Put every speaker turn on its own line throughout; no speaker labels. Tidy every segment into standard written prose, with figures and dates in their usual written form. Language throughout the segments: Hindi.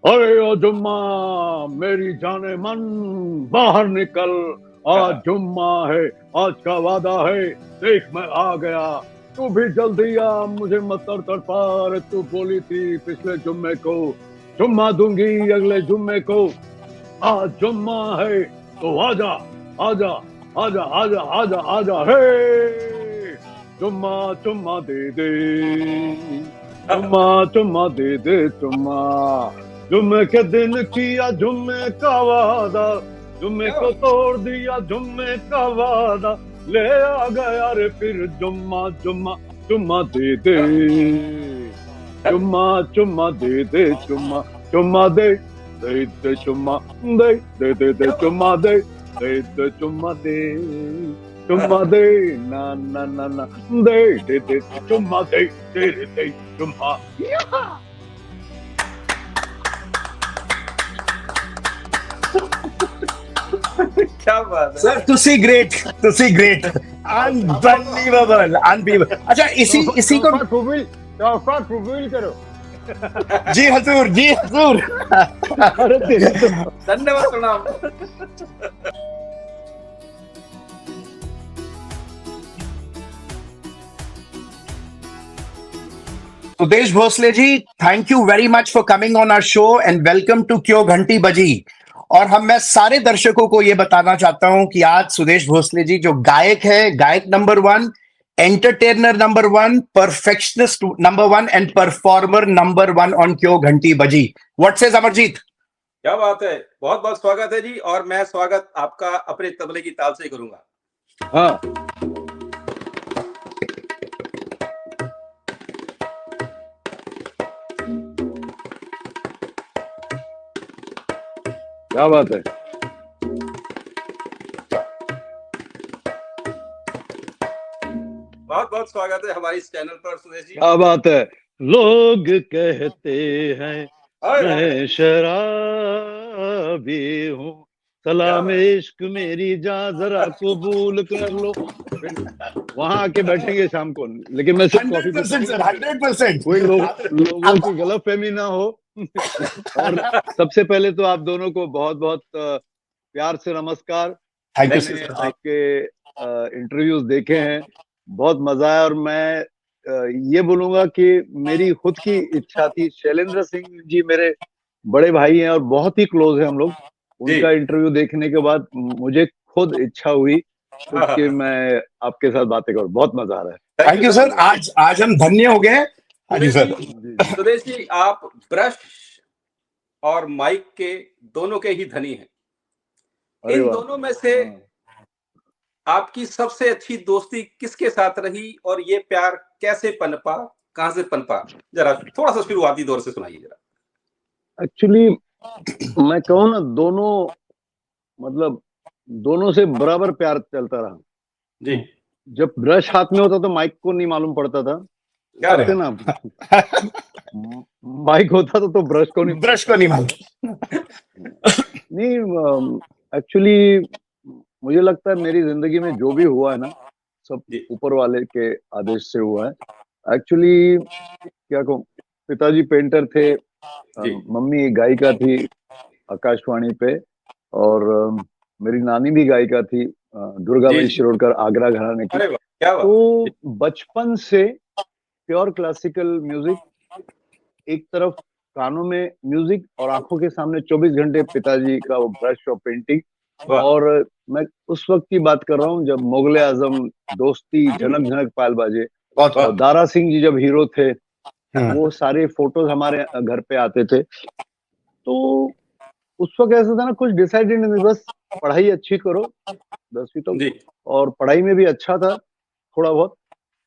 अरे ओ जुम्मा मेरी जाने मन बाहर निकल, आज जुम्मा है, आज का वादा है, देख मैं आ गया, तू भी जल्दी आ, मुझे मत तड़पा रे, तू बोली थी पिछले जुम्मे को जुम्मा दूंगी अगले जुम्मे को, आज जुम्मा है तो आजा आजा आजा आजा आजा आजा हे, जुम्मा जुम्मा दे दे, जुम्मा जुम्मा दे दे जुम्मा, जुम्मे के दिन किया जुम्मे का वादा, जुम्मे को तोड़ दिया जुम्मे का वादा, ले आ गया रे फिर जुम्मा जुम्मा जुम्मा दे दे, जुम्मा जुम्मा दे दे जुम्मा, जुम्मा दे दे दे जुम्मा दे दे दे दे जुम्मा दे दे जुम्मा दे, जुम्मा दे ना ना ना ना दे दे दे जुम्मा दे दे दे जुम्मा।
क्या बात है
सर, तुसी ग्रेट अनबिलीवेबल अनबिलीवेबल। अच्छा, इसी को
प्रोफाइल करो।
जी हजूर, जी हजूर।
अरे तेरी तो
धन्यवाद, प्रणाम।
Sudesh Bhosle ji, thank you very much for coming on our show and welcome to क्यों घंटी बजी। और मैं सारे दर्शकों को ये बताना चाहता हूं कि आज सुदेश भोसले जी जो गायक है, गायक number 1, entertainer number 1, perfectionist number 1 and performer number 1 on क्यों घंटी बजी। What says Amarjeet?
क्या बात है, बहुत बहुत स्वागत है जी। और मैं स्वागत आपका अपने तबले की ताल से करूंगा।
हाँ, क्या बात है।
बहुत बहुत स्वागत है हमारे इस चैनल पर सुदेश जी।
क्या बात है। लोग कहते हैं मैं शराबी हूँ, सलाम इश्क मेरी जान जरा कबूल कर लो। वहां आके बैठेंगे शाम को, लेकिन मैं सिर्फ कॉफी
100%।
कोई लोगों की गलतफहमी ना हो। और सबसे पहले तो आप दोनों को बहुत बहुत प्यार से नमस्कार।
थैंक यू
मैंने आपके इंटरव्यूज देखे हैं, बहुत मजा आया। और मैं ये बोलूंगा कि मेरी खुद की इच्छा थी, शैलेंद्र सिंह जी मेरे बड़े भाई हैं और बहुत ही क्लोज हैं हम लोग। उनका इंटरव्यू देखने के बाद मुझे खुद इच्छा हुई कि मैं आपके साथ बातें करूं। बहुत मजा आ रहा है।
Thank you sir. आज हम धन्य हो गए। हाँ जी सर।
सुदेश जी, आप ब्रश और माइक के दोनों के ही धनी हैं। इन दोनों में से आपकी सबसे अच्छी दोस्ती किसके साथ रही और ये प्यार कैसे पनपा, कहां से पनपा? जरा थोड़ा सा शुरुआती दौर से सुनाइए जरा।
एक्चुअली मैं कहूँ ना, मतलब दोनों से बराबर प्यार चलता रहा
जी।
जब ब्रश हाथ में होता तो माइक को नहीं मालूम पड़ता था।
क्या
कहते ना, माइक होता तो ब्रश को नहीं
मालूम।
नहीं, एक्चुअली मुझे लगता है मेरी जिंदगी में जो भी हुआ है ना, सब ऊपर वाले के आदेश से हुआ है। एक्चुअली क्या कहूँ, पिताजी पेंटर थे, मम्मी गायिका थी आकाशवाणी पे, और मेरी नानी भी गायिका थी, दुर्गाबाई शिरोडकर, आगरा घराने की। तो बचपन से प्योर क्लासिकल म्यूजिक, एक तरफ कानों में म्यूजिक और आंखों के सामने 24 घंटे पिताजी का वो ब्रश और पेंटिंग। और मैं उस वक्त की बात कर रहा हूँ जब मुगले आजम, दोस्ती, झनक झनक पायल बाजे और दारा सिंह जी जब हीरो थे, वो सारे फोटोज हमारे घर पे आते थे। तो उस वक्त ऐसा था ना, कुछ डिसाइडेड नहीं, बस पढ़ाई अच्छी करो 10वीं तक, और पढ़ाई में भी अच्छा था थोड़ा बहुत।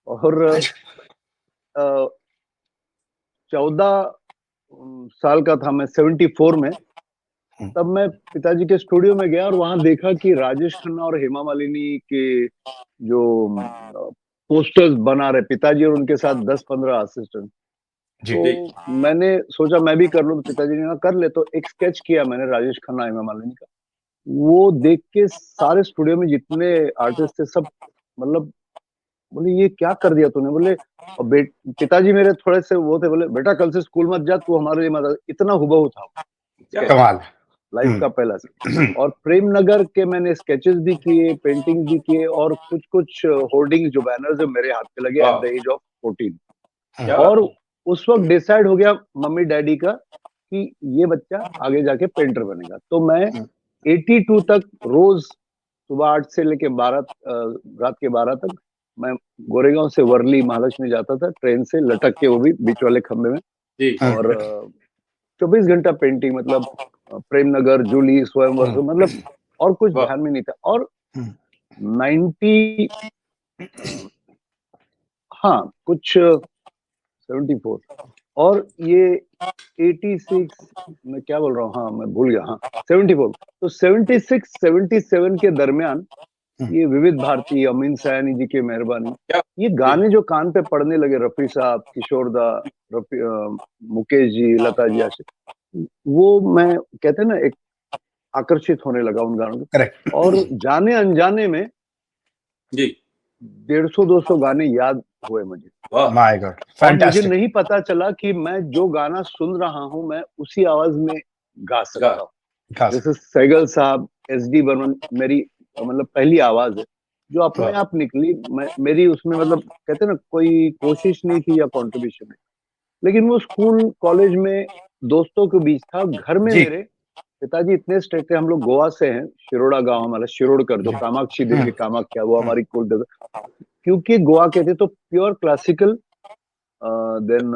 और 14 साल का था मैं, 74 में। तब मैं पिताजी के स्टूडियो में गया और वहां देखा कि राजेश खन्ना और हेमा मालिनी के जो पोस्टर्स बना रहे पिताजी, और उनके साथ 10-15 असिस्टेंट। तो मैंने सोचा मैं भी कर लूं, तो पिताजी ने कहा कर ले। तो एक स्केच किया मैंने राजेश खन्ना, हेमा मालिनी का। वो देख के सारे स्टूडियो में जितने आर्टिस्ट थे सब, मतलब बोले ये क्या कर दिया तूने? बोले पिताजी मेरे थोड़े से वो थे, बोले बेटा कल से स्कूल मत जा, तू हमारे लिए मत। इतना हुबहू था
कमाल,
लाइफ का पहला से। और प्रेम नगर के मैंने स्केचेस भी किए, पेंटिंग भी किए, और कुछ कुछ होर्डिंग जो बैनर जो मेरे हाथ पे लगे एट द एज ऑफ 14। और उस वक्त डिसाइड हो गया मम्मी डैडी का कि ये बच्चा आगे जाके पेंटर बनेगा। तो मैं 82 तक रोज सुबह 8 से लेके 12 रात के 12 तक मैं गोरेगांव से वर्ली महालक्ष्मी जाता था ट्रेन से, लटक के, वो भी बीच वाले खंबे में। और 24 घंटा पेंटिंग, मतलब प्रेम नगर, जूली, स्वयंवर, मतलब और कुछ ध्यान में नहीं था। और 90 हाँ कुछ 74 और ये 86 मैं क्या बोल रहा हूँ, हाँ मैं भूल गया, हाँ 74। तो 76 77 के दरमियान ये विविध भारती, अमीन सयानी जी की मेहरबानी, ये गाने जो कान पे पड़ने लगे, रफी साहब, किशोर दा, मुकेश जी, लता जी, आशिक, वो मैं कहते हैं ना एक आकर्षित होने लगा उन गानों को। और जाने अनजाने में जी 150-200 गाने याद हुए मुझे।
माय गॉड,
और मुझे नहीं पता चला कि मैं जो गाना सुन रहा हूँ मैं उसी आवाज में गा सकता हूँ। जैसे सैगल साहब, SD बर्मन मेरी मतलब पहली आवाज है जो अपने आप निकली। मेरी उसमें मतलब कहते हैं ना कोई कोशिश नहीं थी या कंट्रीब्यूशन नहीं, लेकिन वो स्कूल कॉलेज में दोस्तों के बीच था। घर में मेरे पिताजी इतने स्ट्रिक्ट थे, हम लोग गोवा से हैं, शिरोड़ा गांव हमारा, शिरोडकर जो कामाक्षी देवी कामाख्या, वो हमारी कुल देवता, क्योंकि गोवा के थे तो प्योर क्लासिकल, देन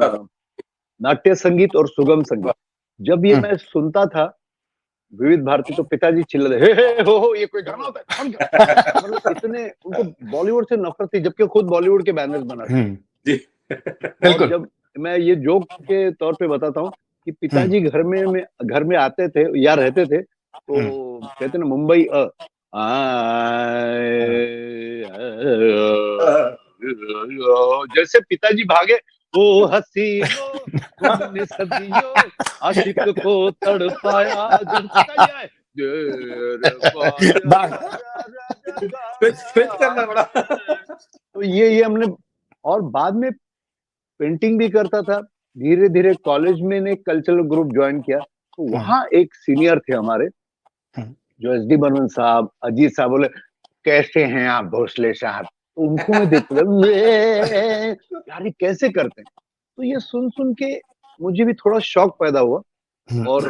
नाट्य संगीत और सुगम संगीत। जब ये मैं सुनता था विविध भारती तो पिताजी चिल्ला रहे, हे हो ये कोई गाना होता है? मतलब इतने उनको बॉलीवुड से नफरत थी, जबकि खुद बॉलीवुड के बैनर्स बनाते जी। और जब मैं ये जोक के तौर पे बताता हूँ कि पिताजी घर में आते थे या रहते थे, तो कहते ना मुंबई जैसे पिताजी भागे, ओ हसीनो तुमने सदियों आशिक को तड़पाया, जब पिताजी आए करना पड़ा। तो ये हमने, और बाद में पेंटिंग भी करता था। धीरे धीरे कॉलेज में ने कल्चरल ग्रुप ज्वाइन किया, तो वहां एक सीनियर थे हमारे जो SD बर्मन साहब, अजीत साहब, बोले कैसे हैं आप भोसले साहब? तो उनको मैं देखता था, यार ये कैसे करते हैं? तो ये सुन सुन के मुझे भी थोड़ा शौक पैदा हुआ। और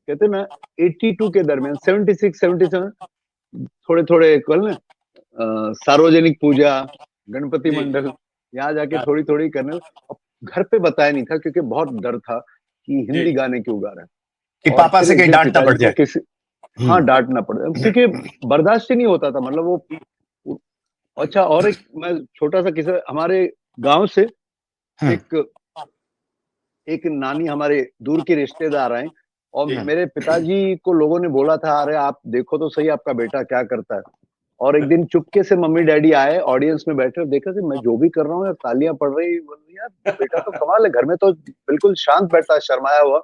कहते ना 82 के दरमियान 76 77 थोड़े थोड़े कल ना सार्वजनिक पूजा, गणपति मंडल, यहाँ जाके थोड़ी थोड़ी करने। घर पे बताया नहीं था क्योंकि बहुत डर था कि हिंदी गाने क्यों गा रहे हैं,
कि पापा से कहीं डांट ना पड़ जाए।
हाँ डांट ना पड़ जाए, क्योंकि बर्दाश्त ही नहीं होता था, मतलब वो। अच्छा, और एक मैं छोटा सा किस्सा, हमारे गांव से एक नानी हमारे दूर के रिश्तेदार आए और मेरे पिताजी को लोगों ने बोला था, अरे आप देखो तो सही आपका बेटा क्या करता है। और एक दिन चुपके से मम्मी डैडी आए, ऑडियंस में बैठे, देखा कि मैं जो भी कर रहा हूँ यार तालियां पड़ रही, यार बेटा तो कमाल है, घर में तो बिल्कुल शांत बैठा है, शर्माया हुआ,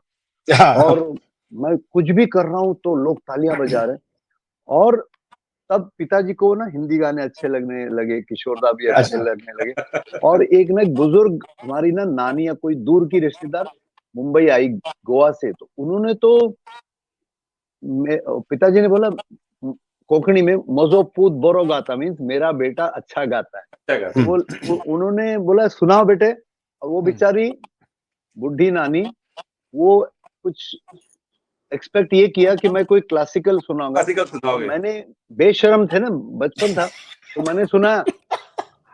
और मैं कुछ भी कर रहा हूँ तो लोग तालियां बजा रहे हैं। और तब पिताजी को ना हिंदी गाने अच्छे लगने लगे, किशोरदा भी अच्छे लगने लगे। और एक ना बुजुर्ग हमारी ना नानी या कोई दूर की रिश्तेदार मुंबई आई गोवा से, तो उन्होंने तो पिताजी ने बोला कोंकणी में, मजो पूत बोरो गाता, मीन्स मेरा बेटा अच्छा गाता है। तो उन्होंने बोला सुनाओ बेटे। और वो बेचारी बुढ़ी नानी वो कुछ एक्सपेक्ट ये किया कि मैं कोई क्लासिकल सुनाऊंगा। मैंने, बेशरम थे ना, बचपन था, तो मैंने सुना,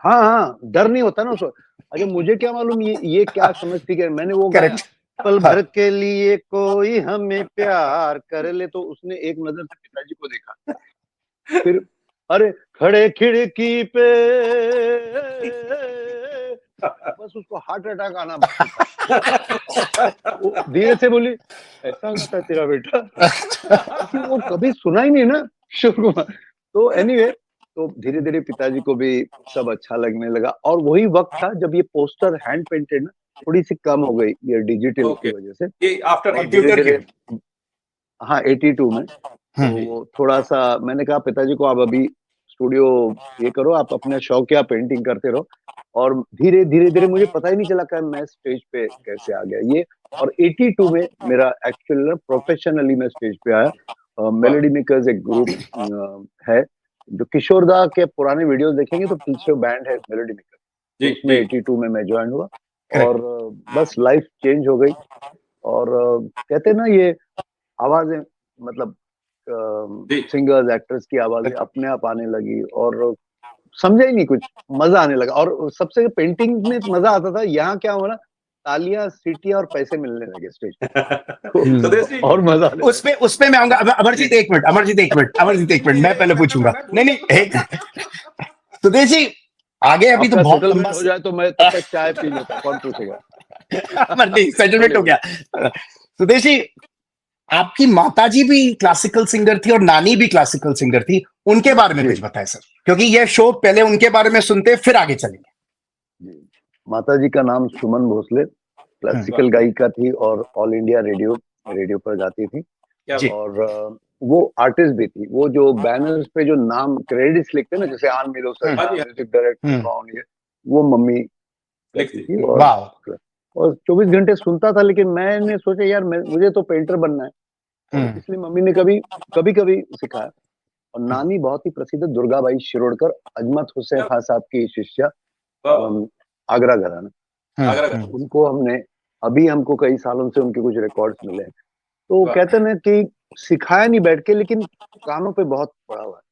हाँ डर नहीं होता ना उसको। अच्छा, मुझे क्या मालूम ये क्या समझती है। मैंने वो गाया, पल भर के लिए कोई हमें प्यार कर ले, तो उसने एक नजर से पिताजी को देखा, फिर अरे खड़े खिड़की पे, बस उसको हार्ट अटैक आना धीरे से बोली, ऐसा गाता है तेरा बेटा? वो कभी सुना ही नहीं ना शुरू में। तो एनीवे, तो धीरे धीरे पिताजी को भी सब अच्छा लगने लगा। और वही वक्त था जब ये पोस्टर हैंड पेंटेड ना थोड़ी सी कम हो गई, ये डिजिटल की वजह से। ये आफ्टर धीरे, हाँ 82 में। तो थोड़ा सा मैंने कहा पिताजी को, आप अभी स्टूडियो ये करो, आप अपने शौक या पेंटिंग करते रहो। और धीरे धीरे धीरे मुझे पता ही नहीं चला कि मैं स्टेज पे कैसे आ गया ये। और 82 में मेरा एक्चुअल प्रोफेशनली मैं स्टेज पे आया। मेलोडी मेकर्स एक ग्रुप है, जो किशोर दा के पुराने वीडियोस देखेंगे तो पीछे बैंड है मेलोडी मेकर, उसमें 82 में मैं ज्वाइन हुआ। और बस लाइफ चेंज हो गई। और कहते हैं ना, ये आवाजें मतलब सिंगर्स एक्टर्स की आवाजें अपने आप आने लगी, और समझा ही नहीं कुछ, मजा आने लगा। और सबसे पेंटिंग में मजा आता था, यहाँ क्या हुआ ना, तालियां, सीटियां और पैसे मिलने लगे स्टेज पे। और मजा
उसपे मैं आऊंगा। अमरजीत एक मिनट, अमरजीत एक मिनट, मैं पहले पूछूंगा। नहीं एक सुदेश जी आगे अभी तो बहुत लंबा
हो जाए तो मैं तब तक चाय पी लेता, कौन पूछेगा।
सेटलमेंट हो गया। सुदेश जी, आपकी माताजी भी क्लासिकल सिंगर थी और नानी भी क्लासिकल सिंगर थी, उनके बारे में कुछ बताएं सर, क्योंकि ये शो पहले उनके बारे में सुनते फिर आगे चलेंगे।
माताजी का नाम सुमन भोसले, क्लासिकल गायिका थी और ऑल इंडिया रेडियो पर गाती थी। और वो आर्टिस्ट भी थी। वो जो बैनर्स पे जो नाम क्रेडिट्स लिखते हैं ना, जैसे आन मिलो सर, म्यूजिक डायरेक्टर कौन, ये वो मम्मी लिखती थी। और 24 घंटे सुनता था। लेकिन मैंने सोचा यार मुझे तो पेंटर बनना है, और इसलिए मम्मी ने कभी सिखाया। और नानी बहुत ही प्रसिद्ध दुर्गाबाई शिरोडकर, अजमत हुसैन खान साहब की शिष्या, आगरा घराना। उनको हमको कई सालों से उनके कुछ रिकॉर्ड्स मिले हैं। तो कहते हैं कि सिखाया नहीं बैठ के, लेकिन कानों पे बहुत पड़ा हुआ है।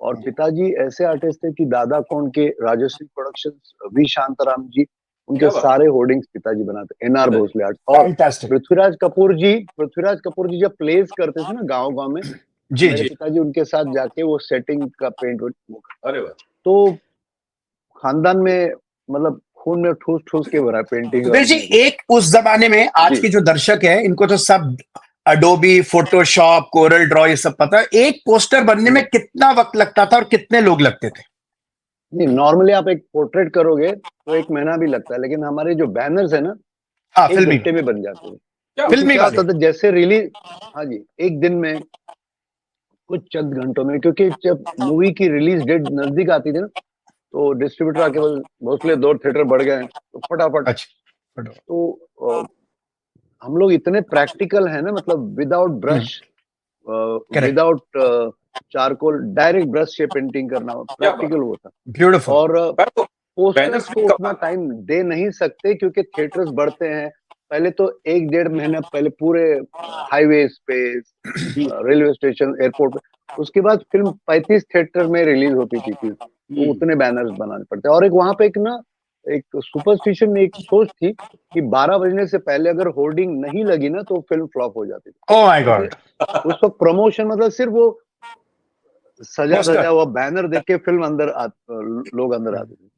और पिताजी ऐसे आर्टिस्ट थे कि दादा कौन के राजश्री प्रोडक्शंस, वी शांताराम जी, उनके सारे होर्डिंग्स पिताजी बनाते। N R Bhosle art. और पृथ्वीराज कपूर जी जब प्लेस करते थे ना गांव में, मेरे पिताजी उनके साथ जाके वो सेटिंग का पेंट। अरे वाह। तो खानदान में मतलब खून में ठूस ठूस के भरा पेंटिंग।
जी एक उस जमाने में, आज के जो दर्शक हैं इनको तो सब अडोबी, फोटोशॉप, कोरल ड्रॉ ये सब पता है। एक पोस्टर बनने में कितना वक्त लगता था और कितने लोग लगते थे?
नहीं, नॉर्मली आप एक पोर्ट्रेट करोगे तो 1 महीना भी लगता है, लेकिन हमारे जो बैनर्स है ना, 1 घंटे में बन जाते हैं। फिल्मी क्या होता था, जैसे रिलीज, हाँ जी, एक दिन में, कुछ चंद घंटों में। क्योंकि जब मूवी की रिलीज डेट नजदीक आती थी ना, तो डिस्ट्रीब्यूटर आके बोल, भोसले 2 थिएटर बढ़ गए, तो फटाफट। तो हम लोग इतने प्रैक्टिकल है ना, मतलब without brush, without charcoal, direct brush से पेंटिंग करना प्रैक्टिकल होता।
ब्यूटीफुल।
और पोस्टर्स को उतना टाइम दे नहीं सकते, क्योंकि थिएटर्स बढ़ते हैं। पहले तो 1-1.5 महीना पहले पूरे हाईवेज पे, रेलवे स्टेशन, एयरपोर्ट पे। उसके बाद फिल्म 35 थिएटर में रिलीज होती थी, तो उतने बैनर्स बनाने पड़ते। और एक वहां पे एक सुपरस्टिशन में एक सोच थी कि 12 बजने से पहले अगर होर्डिंग नहीं लगी ना, तो फिल्म फ्लॉप हो जाती थी।
Oh my God.
उस वक्त प्रमोशन मतलब सिर्फ वो सजा हुआ बैनर देख के फिल्म लोग अंदर आते थे।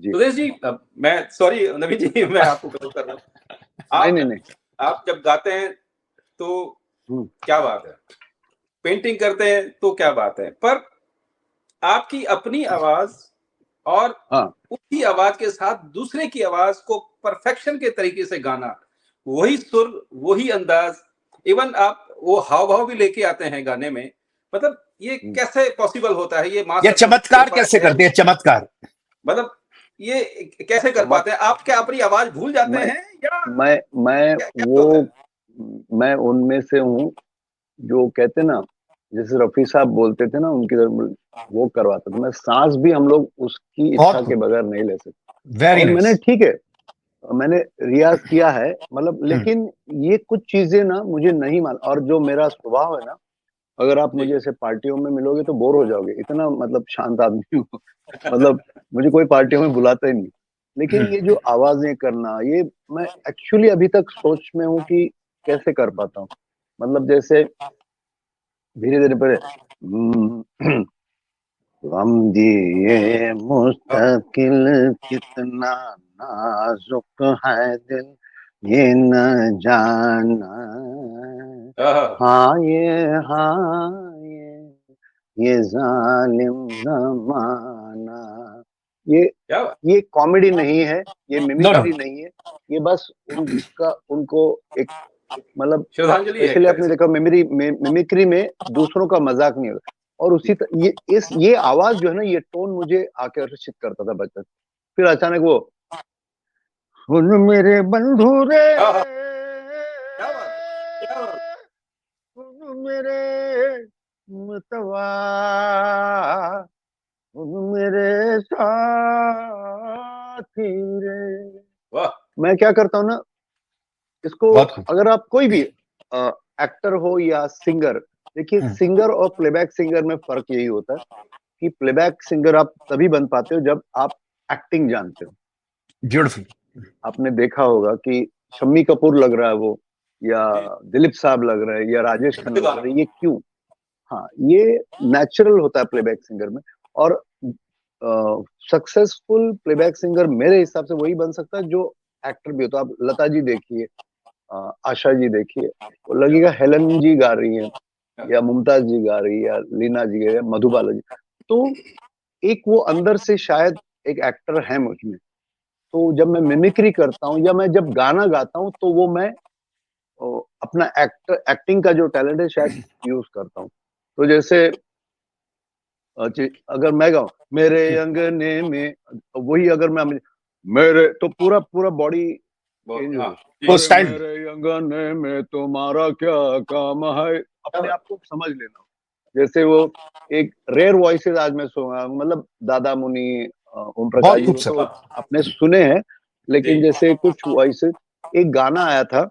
सुदेश जी, मैं सॉरी नवीन जी, मैं आपको कॉल कर रहा हूँ। नहीं। आप जब गाते हैं तो क्या बात है, पेंटिंग करते हैं तो क्या बात है, पर आपकी अपनी आवाज और उसी आवाज के साथ दूसरे की आवाज को परफेक्शन के तरीके से गाना, वही सुर, वही अंदाज, इवन आप वो हाव भाव भी लेके आते हैं गाने में, मतलब ये कैसे पॉसिबल होता है? ये
चमत्कार कैसे करते हैं? चमत्कार
मतलब ये कैसे कर पाते हैं? आप क्या अपनी आवाज भूल जाते हैं या?
मैं उनमें से हूँ जो कहते ना, जैसे रफी साहब बोलते थे ना, उनकी वो करवाता था। मैं सांस भी हम लोग उसकी इच्छा के बगैर नहीं ले सकते। मैंने ठीक है, मैंने रियाज किया है मतलब, लेकिन ये कुछ चीजें ना मुझे नहीं मान। और जो मेरा स्वभाव है ना, अगर आप मुझे ऐसे पार्टियों में मिलोगे तो बोर हो जाओगे, इतना मतलब शांत आदमी हूँ। मतलब मुझे कोई पार्टियों में बुलाता ही नहीं। लेकिन ये जो आवाजें करना, ये मैं एक्चुअली अभी तक सोच में हूँ कि कैसे कर पाता हूँ। मतलब जैसे धीरे धीरे पहले गम दिए मुस्तकिल कितना नाजुक है दिल, ये न जाना। हाँ ये जालिम जमाना। ये कॉमेडी नहीं है, ये मिमिक्री नहीं है, ये बस उनको एक मतलब, इसलिए आपने देखा मिमिक्री में दूसरों का मजाक नहीं होता। और ये आवाज जो है ना, ये टोन मुझे आकर्षित करता था बचपन। फिर अचानक वो सुन मेरे बंधु रे, सुन मेरे मतवा, सुन मेरे साथी रे। मैं क्या करता हूँ ना, इसको अगर आप कोई भी एक्टर हो या सिंगर, देखिए सिंगर और प्लेबैक सिंगर में फर्क यही होता है कि प्लेबैक सिंगर आप तभी बन पाते हो जब आप एक्टिंग जानते हो।
ब्यूटीफुल।
आपने देखा होगा कि शम्मी कपूर लग रहा है वो, या दिलीप साहब लग रहा है, या राजेश खन्ना लग रहा है, ये क्यों? हाँ, ये नेचुरल होता है प्लेबैक सिंगर में। और सक्सेसफुल प्लेबैक सिंगर मेरे हिसाब से वही बन सकता है जो एक्टर भी होता है। आप लता जी देखिए, आशा जी देखिए, वो लगेगा हेलन जी गा रही है, या मुमताज जी गा रही है, या लीना जी या मधुबाला जी। तो एक वो अंदर से शायद एक एक्टर है मुझमें। तो जब मैं मिमिक्री करता हूँ या मैं जब गाना गाता हूँ, तो वो मैं अपना एक्टिंग का जो टैलेंट है शायद यूज करता हूँ। तो जैसे अगर मैं गाऊं मेरे अंगने में, वही अगर मैं मेरे, तो पूरा पूरा बॉडी चेंज हो, मेरे अंगने में तुम्हारा क्या काम है, अपने आप को समझ लेना। जैसे वो एक रेयर वॉइसेस आज मैं सुना, मतलब दादा मुनि, ओम प्रकाश जी तो आपने सुने हैं, लेकिन जैसे कुछ वॉइसेस, एक गाना आया था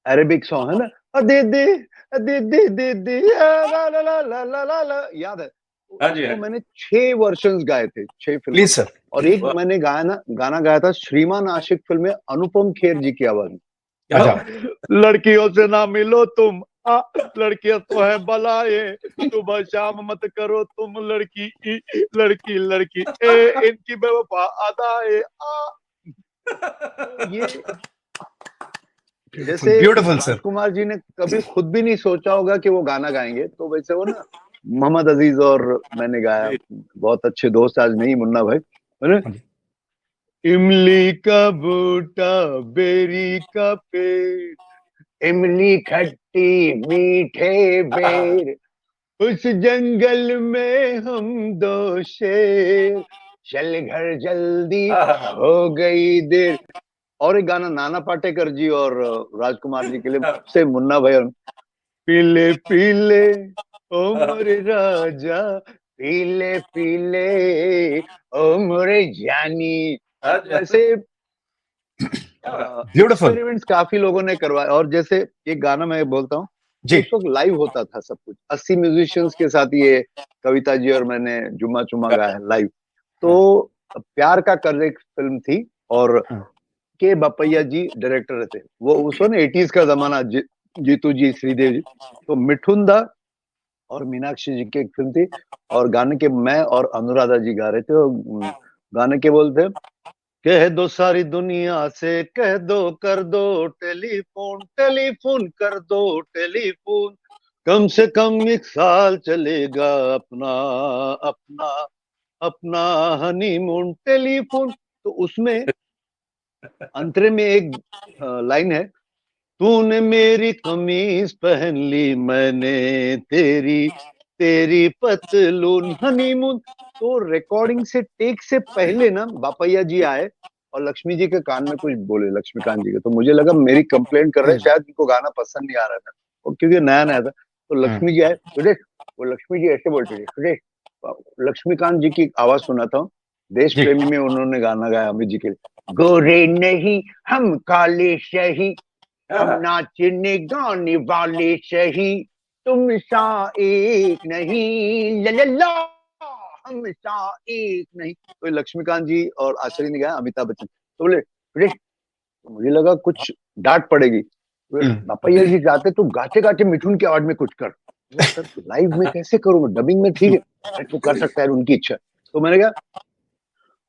अरेबिक सॉन्ग है ना, दे दे दे दे दे दे ला ला ला ला ला ला ला, याद है? तो मैंने 6 वर्जन्स गाए थे, 6 फिल्म सर। और एक मैंने गाना गाया था श्रीमान आशिक फिल्म में अनुपम खेर जी की आवाज में। लड़कियों से ना मिलो तुम, लड़कियां तो है बलाए, सुबह शाम मत करो तुम, लड़की लड़की लड़की इनकी बेवफा अदाए। ये जैसे राजकुमार जी ने कभी खुद भी नहीं सोचा होगा कि वो गाना गाएंगे, तो वैसे वो ना मोहम्मद अजीज और मैंने गाया, बहुत अच्छे दोस्त आज नहीं, मुन्ना भाई, है ना? इमली का बूटा बेरी का पेड़, इमली खट्टी मीठे बेर, उस जंगल में हम 2 शेर, चल घर जल्दी हो गई देर। और एक गाना नाना पाटेकर जी और राजकुमार जी के लिए से मुन्ना भाई, पीले पीले ओ मोरे राजा, पीले पीले ओ मोरे जानी। ऐसे एक्सपेरिमेंट्स काफी लोगों ने करवाए। और जैसे एक गाना मैं बोलता हूँ, उस वक्त लाइव होता था सब कुछ, 80 म्यूजिशियंस के साथ ये कविता जी और मैंने जुम्मा चुम्मा गाया लाइव। तो प्यार का कर्ज एक फिल्म थी, और के बपैया जी डायरेक्टर थे। वो उस वक्त 80s का जमाना, जीतू जी, श्रीदेव जी। तो मिठुन दा और मीनाक्षी जी की एक फिल्म थी, और गाने के मैं और अनुराधा जी गा रहे थे। और गाने के बोलते, कह दो सारी दुनिया से, कह दो कर दो टेलीफोन, टेलीफोन कर दो टेलीफोन, कम से कम 1 साल चलेगा अपना अपना अपना हनीमून, टेलीफोन। तो उसमें अंतरे में एक लाइन है, तूने मेरी कमीज पहन ली, मैंने तेरी तेरी पतलून, हनीमून। तो रिकॉर्डिंग से टेक से पहले ना बापैया जी आए और लक्ष्मी जी के कान में कुछ बोले, लक्ष्मीकांत जी के। तो मुझे लगा मेरी कंप्लेंट कर रहे हैं, शायद उनको गाना पसंद नहीं आ रहा था, और क्योंकि नया नया था। तो लक्ष्मी जी आए, वो लक्ष्मी जी ऐसे बोलते थे, लक्ष्मीकांत जी की आवाज सुनाता हूँ, देश प्रेमी में उन्होंने गाना गाया अमित जी के लिए, गोरे नहीं हम काले सही, हम नाचने गाने वाले सही, तुम सा एक नहीं, ला हम सा एक नहीं। तो लक्ष्मीकांत जी और आचार्य ने गाया, अमिताभ बच्चन। तो बोले, तो मुझे लगा कुछ डांट पड़ेगी। बापैया जी गाते, तो गाते गाते मिठुन की आवाज में कुछ कर। सर लाइव में कैसे करूँ, डबिंग में ठीक है, तो कर सकता है, उनकी इच्छा। तो मैंने कहा,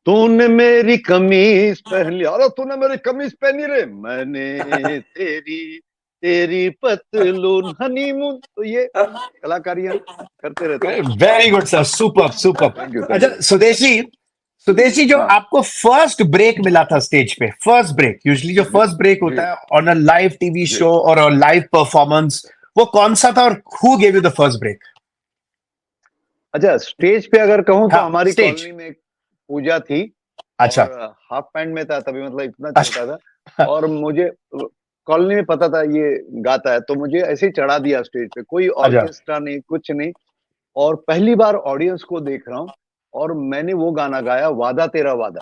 तूने मेरी कमीज पहन ली, अरे तूने मेरी कमीज पहनी रे, मैंने तेरी तेरी पतलून, हनीमून। तो ये कलाकारियां करते रहते हैं।
Very good sir, super super. अच्छा सुदेश जी, जो आपको फर्स्ट ब्रेक मिला था स्टेज पे, फर्स्ट ब्रेक, यूजुअली जो फर्स्ट ब्रेक होता है on a live TV show और लाइव परफॉर्मेंस, वो कौन सा था और who gave you the first break?
अच्छा, स्टेज पे अगर कहूँ तो
हाँ,
हमारी
स्टेज।
कॉलोनी में एक पूजा थी।
अच्छा।
और हाफ पैंट में था तभी, मतलब इतना
अच्छा।
छोटा था। और मुझे कॉलोनी में पता था ये गाता है, तो मुझे ऐसे ही चढ़ा दिया स्टेज पे, कोई
अच्छा।
ऑर्केस्ट्रा नहीं, कुछ नहीं। और पहली बार ऑडियंस को देख रहा हूँ और मैंने वो गाना गाया, वादा तेरा वादा।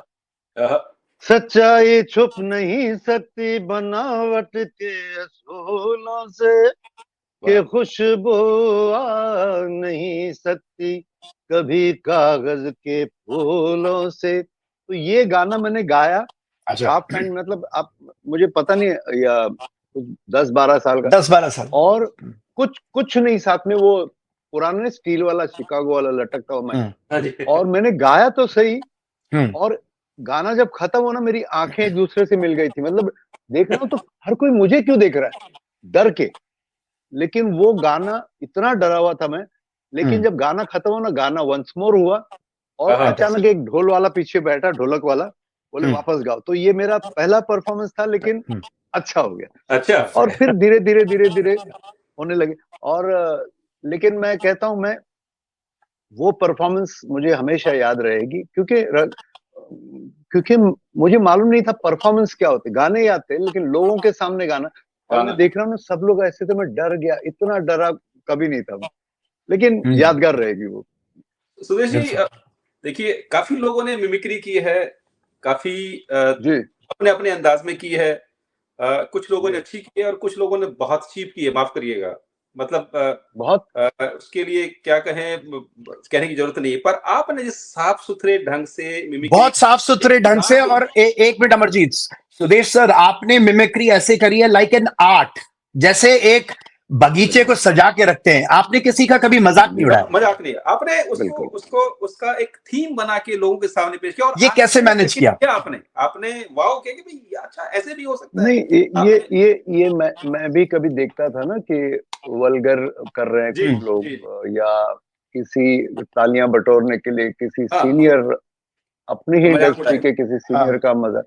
सच्चाई छुप नहीं सकती बनावट के असूलों से, कि खुशबू आ नहीं सकती कभी कागज के फूलों से। तो ये गाना मैंने गाया
अच्छा।
हाफ पैंट, मतलब आप मुझे पता नहीं, या 10-12 साल का,
10-12 साल।
और कुछ नहीं साथ में, वो पुराने स्टील वाला शिकागो वाला लटकता हुआ माइक। और मैंने गाया तो सही, और गाना जब खत्म हो ना, मेरी आंखें एक दूसरे से मिल गई थी। मतलब देख रहा हूँ तो हर कोई मुझे क्यों देख रहा है, डर के। लेकिन वो गाना, इतना डरा हुआ था मैं। लेकिन जब गाना खत्म हुआ ना, गाना वंस मोर हुआ, और अचानक एक ढोल वाला पीछे बैठा, ढोलक वाला, बोले वापस गाओ। तो ये मेरा पहला परफॉर्मेंस था, लेकिन अच्छा हो गया।
अच्छा।
और फिर धीरे धीरे होने लगे। और लेकिन मैं कहता हूं, मैं वो परफॉर्मेंस मुझे हमेशा याद रहेगी, क्योंकि मुझे मालूम नहीं था परफॉर्मेंस क्या होते। गाने याद थे, लेकिन लोगों के सामने गाना, और मैं देख रहा हूँ ना सब लोग ऐसे, तो मैं डर गया, इतना डरा कभी नहीं था। लेकिन यादगार रहेगी वो।
सुदेश जी, देखिए काफी लोगों ने मिमिक्री की है, काफी
जी,
अपने अपने अंदाज में की है। कुछ लोगों ने अच्छी की है और कुछ लोगों ने बहुत चीप की है, माफ करिएगा। मतलब
बहुत
उसके लिए क्या कहें, कहने की जरूरत नहीं है। पर आपने जिस साफ सुथरे ढंग से मिमिक्री,
बहुत साफ सुथरे ढंग से, और एक मिनट अमरजीत, सुदेश सर, आपने मिमिक्री ऐसे करी है लाइक एन आर्ट, जैसे एक बगीचे को सजा के रखते हैं। आपने किसी का कभी मजाक नहीं उड़ाया?
मजाक नहीं, आपने उसको उसका एक थीम बना के लोगों के सामने पेश किया। और
ये कैसे मैनेज किया?
आपने वाओ किया कि भाई अच्छा ऐसे भी हो सकता है।
नहीं, ये मैं भी कभी देखता था ना कि वल्गर कर रहे हैं कुछ लोग, या किसी तालियां बटोरने के लिए किसी सीनियर, अपनी ही इंडस्ट्री के किसी सीनियर का मजा।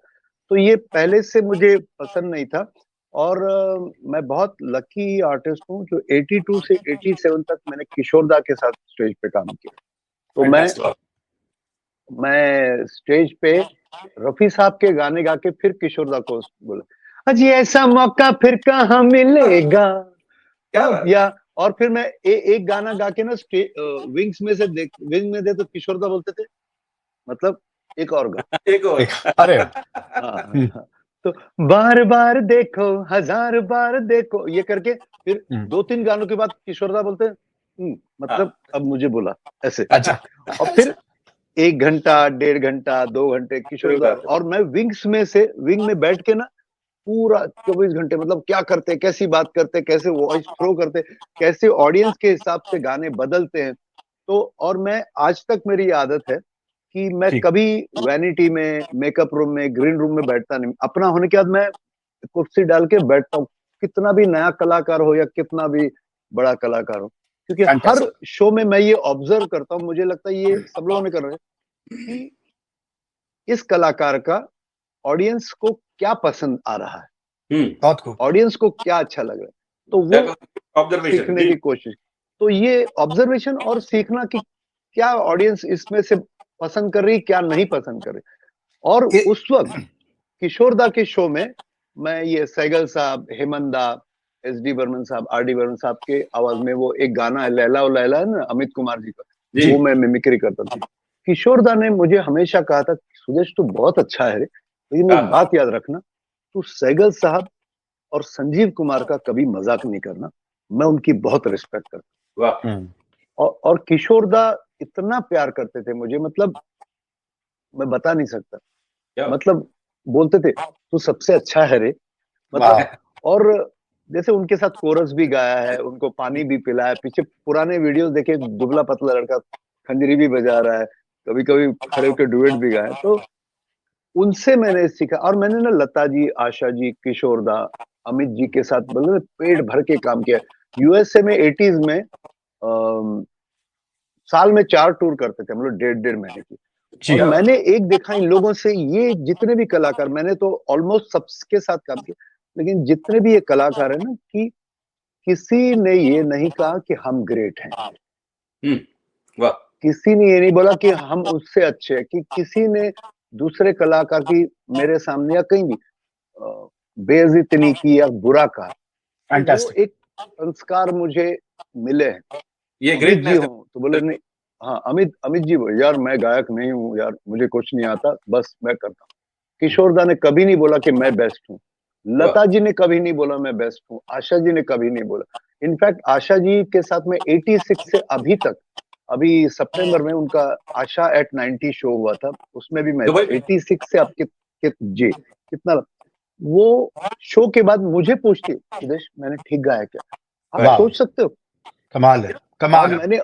तो ये पहले से मुझे पसंद नहीं था। और मैं बहुत लकी आर्टिस्ट हूँ जो 82 से 87 तक मैंने किशोर दा के साथ स्टेज पे काम किया। तो मैं स्टेज पे रफी साहब के गाने गा के फिर किशोर दा को बोला, अजी ऐसा मौका फिर कहाँ मिलेगा। या और फिर मैं एक गाना गा के ना विंग्स में से विंग में दे, तो किशोर दा बोलते थे, मतलब एक और गा,
एक और।
अरे
हाँ। तो बार बार देखो, हजार बार देखो, ये करके फिर 2-3 गानों के बाद किशोर दा बोलते मतलब अब मुझे बोला, ऐसे।
अच्छा।
और फिर 1 घंटा, 1.5 घंटा, 2 घंटे किशोर दा, और मैं विंग में बैठ के ना पूरा 24 घंटे, मतलब क्या करते, कैसी बात करते, कैसे वॉइस थ्रो करते, कैसे ऑडियंस के हिसाब से गाने बदलते हैं। तो और मैं आज तक, मेरी आदत है कि मैं कभी वैनिटी में, मेकअप रूम में, ग्रीन रूम में बैठता नहीं। अपना होने के बाद मैं कुर्सी डाल के बैठता हूँ, कितना भी नया कलाकार हो या कितना भी बड़ा कलाकार हो। क्योंकि हर शो में मैं ये ऑब्जर्व करता हूँ, मुझे लगता है ये सब लोगों ने कर रहे हैं, कि इस कलाकार का ऑडियंस को क्या पसंद आ रहा है, ऑडियंस को क्या अच्छा लग रहा है, तो वो सीखने की कोशिश। तो ये ऑब्जर्वेशन और सीखना कि क्या ऑडियंस इसमें से पसंद कर रही, क्या नहीं पसंद कर रही। और उस वक्त किशोर दा के शो में मैं ये सैगल साहब, हेमंदा, SD बर्मन साहब, RD बर्मन साहब के आवाज में वो एक गाना है, लैला ओ लैला है ना, अमित कुमार जी का, वो मैं मिमिक्री करता था। किशोर दा ने मुझे हमेशा कहा था, सुदेश तू बहुत अच्छा है, लेकिन एक बात याद रखना, तू सैगल साहब और संजीव कुमार का कभी मजाक नहीं करना, मैं उनकी बहुत रिस्पेक्ट करता हूँ। और किशोर दा इतना प्यार करते थे मुझे, मतलब मैं बता नहीं सकता। मतलब बोलते थे तू सबसे अच्छा है रे, मतलब। और जैसे उनके साथ कोरस भी गाया है, उनको पानी भी पिलाया। पीछे पुराने वीडियोस देखे, दुबला पतला लड़का खंजरी भी बजा रहा है, कभी कभी खड़े होकर डुएट भी गाया। तो उनसे मैंने सीखा। और मैंने ना लता जी, आशा जी, किशोर दा, अमित जी के साथ मतलब पेट भर के काम किया। USA में 80s में साल में 4 टूर करते थे हम लोग, 1.5 महीने की। और मैंने एक देखा इन लोगों से, ये जितने भी कलाकार, मैंने तो ऑलमोस्ट सबके साथ काम किया, लेकिन जितने भी ये कलाकार है ना, कि किसी ने ये नहीं कहा कि हम ग्रेट हैं,
वाह,
किसी ने ये नहीं बोला कि हम उससे अच्छे हैं, कि किसी ने दूसरे कलाकार की मेरे सामने या कहीं भी बेइज्जती नहीं की या बुरा कहा। तो वो
फैंटास्टिक।
एक संस्कार मुझे मिले हैं।
ये
अमित जी
ग्रेटनेस
हो तो बोले नहीं, हाँ अमित जी बोले यार मैं गायक नहीं हूँ यार, मुझे कुछ नहीं आता, बस मैं करता हूँ। किशोर दा ने कभी नहीं बोला कि मैं बेस्ट हूँ, लता जी ने कभी नहीं बोला मैं बेस्ट हूँ, आशा जी ने कभी नहीं बोला। इनफैक्ट आशा जी के साथ में 86 से अभी तक, अभी सितंबर में उनका आशा एट 90 शो हुआ था, उसमें भी मैं था।
दुबई में।
86 से अब जी कितना, वो शो के बाद मुझे पूछती सुदेश मैंने ठीक गाया क्या? आप
वाह,
सोच सकते हो?
कमाल है,
और
कमाल है।
मैंने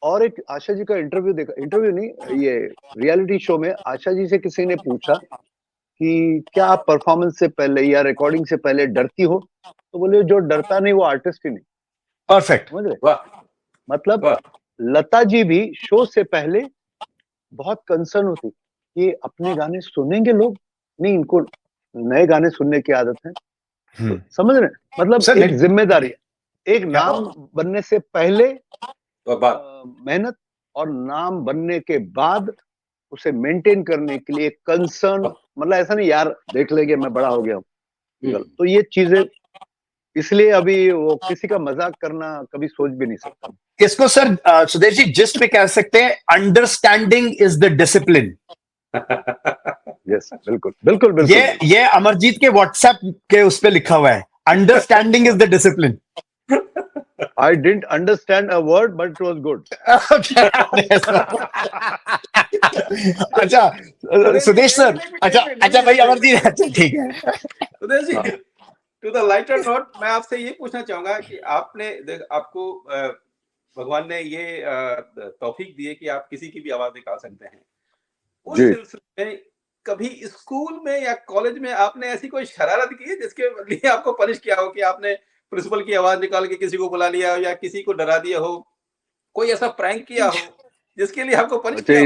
और एक आशा जी का इंटरव्यू देखा, इंटरव्यू नहीं, ये रियलिटी शो में आशा जी से किसी ने पूछा कि क्या आप परफॉर्मेंस से पहले या रिकॉर्डिंग से पहले डरती हो? तो बोले जो डरता नहीं वो आर्टिस्ट ही नहीं।
परफेक्ट।
समझ रहे?
वाह,
मतलब
वाह,
लता जी भी शो से पहले बहुत कंसर्न होती कि अपने गाने सुनेंगे लोग, नहीं इनको नए गाने सुनने की आदत है। तो समझ रहे हैं? मतलब
सर
एक जिम्मेदारी, एक नाम बनने से पहले मेहनत, और नाम बनने के बाद उसे मेंटेन करने के लिए कंसर्न, मतलब ऐसा नहीं यार देख लेंगे मैं बड़ा हो गया हूँ। तो ये चीजें, इसलिए अभी वो किसी का मजाक करना कभी सोच भी नहीं सकता।
इसको सर सुदेश जी जिस्ट पे कह सकते हैं, understanding is the discipline.
Yes, बिल्कुल बिल्कुल बिल्कुल।
ये अमरजीत के व्हाट्सएप के उस पे लिखा हुआ है, understanding is the discipline.
I didn't understand a word, but it was good.
अच्छा सुदेश सर, अच्छा भाई अमरजीत, अच्छा ठीक है।
Sudesh ji, to the lighter note, मैं आपसे ये पूछना चाहूंगा कि आपने आपको भगवान ने ये तौफीक दी है कि आप किसी की भी आवाज निकाल सकते हैं। उस सिलसिले में कभी स्कूल में या कॉलेज में आपने ऐसी कोई शरारत की है जिसके लिए आपको पनिश किया हो, कि आपने प्रिंसिपल की आवाज निकाल के किसी को बुला लिया हो या किसी को डरा दिया हो, कोई ऐसा प्रैंक किया हो जिसके लिए आपको पनिश किया हो?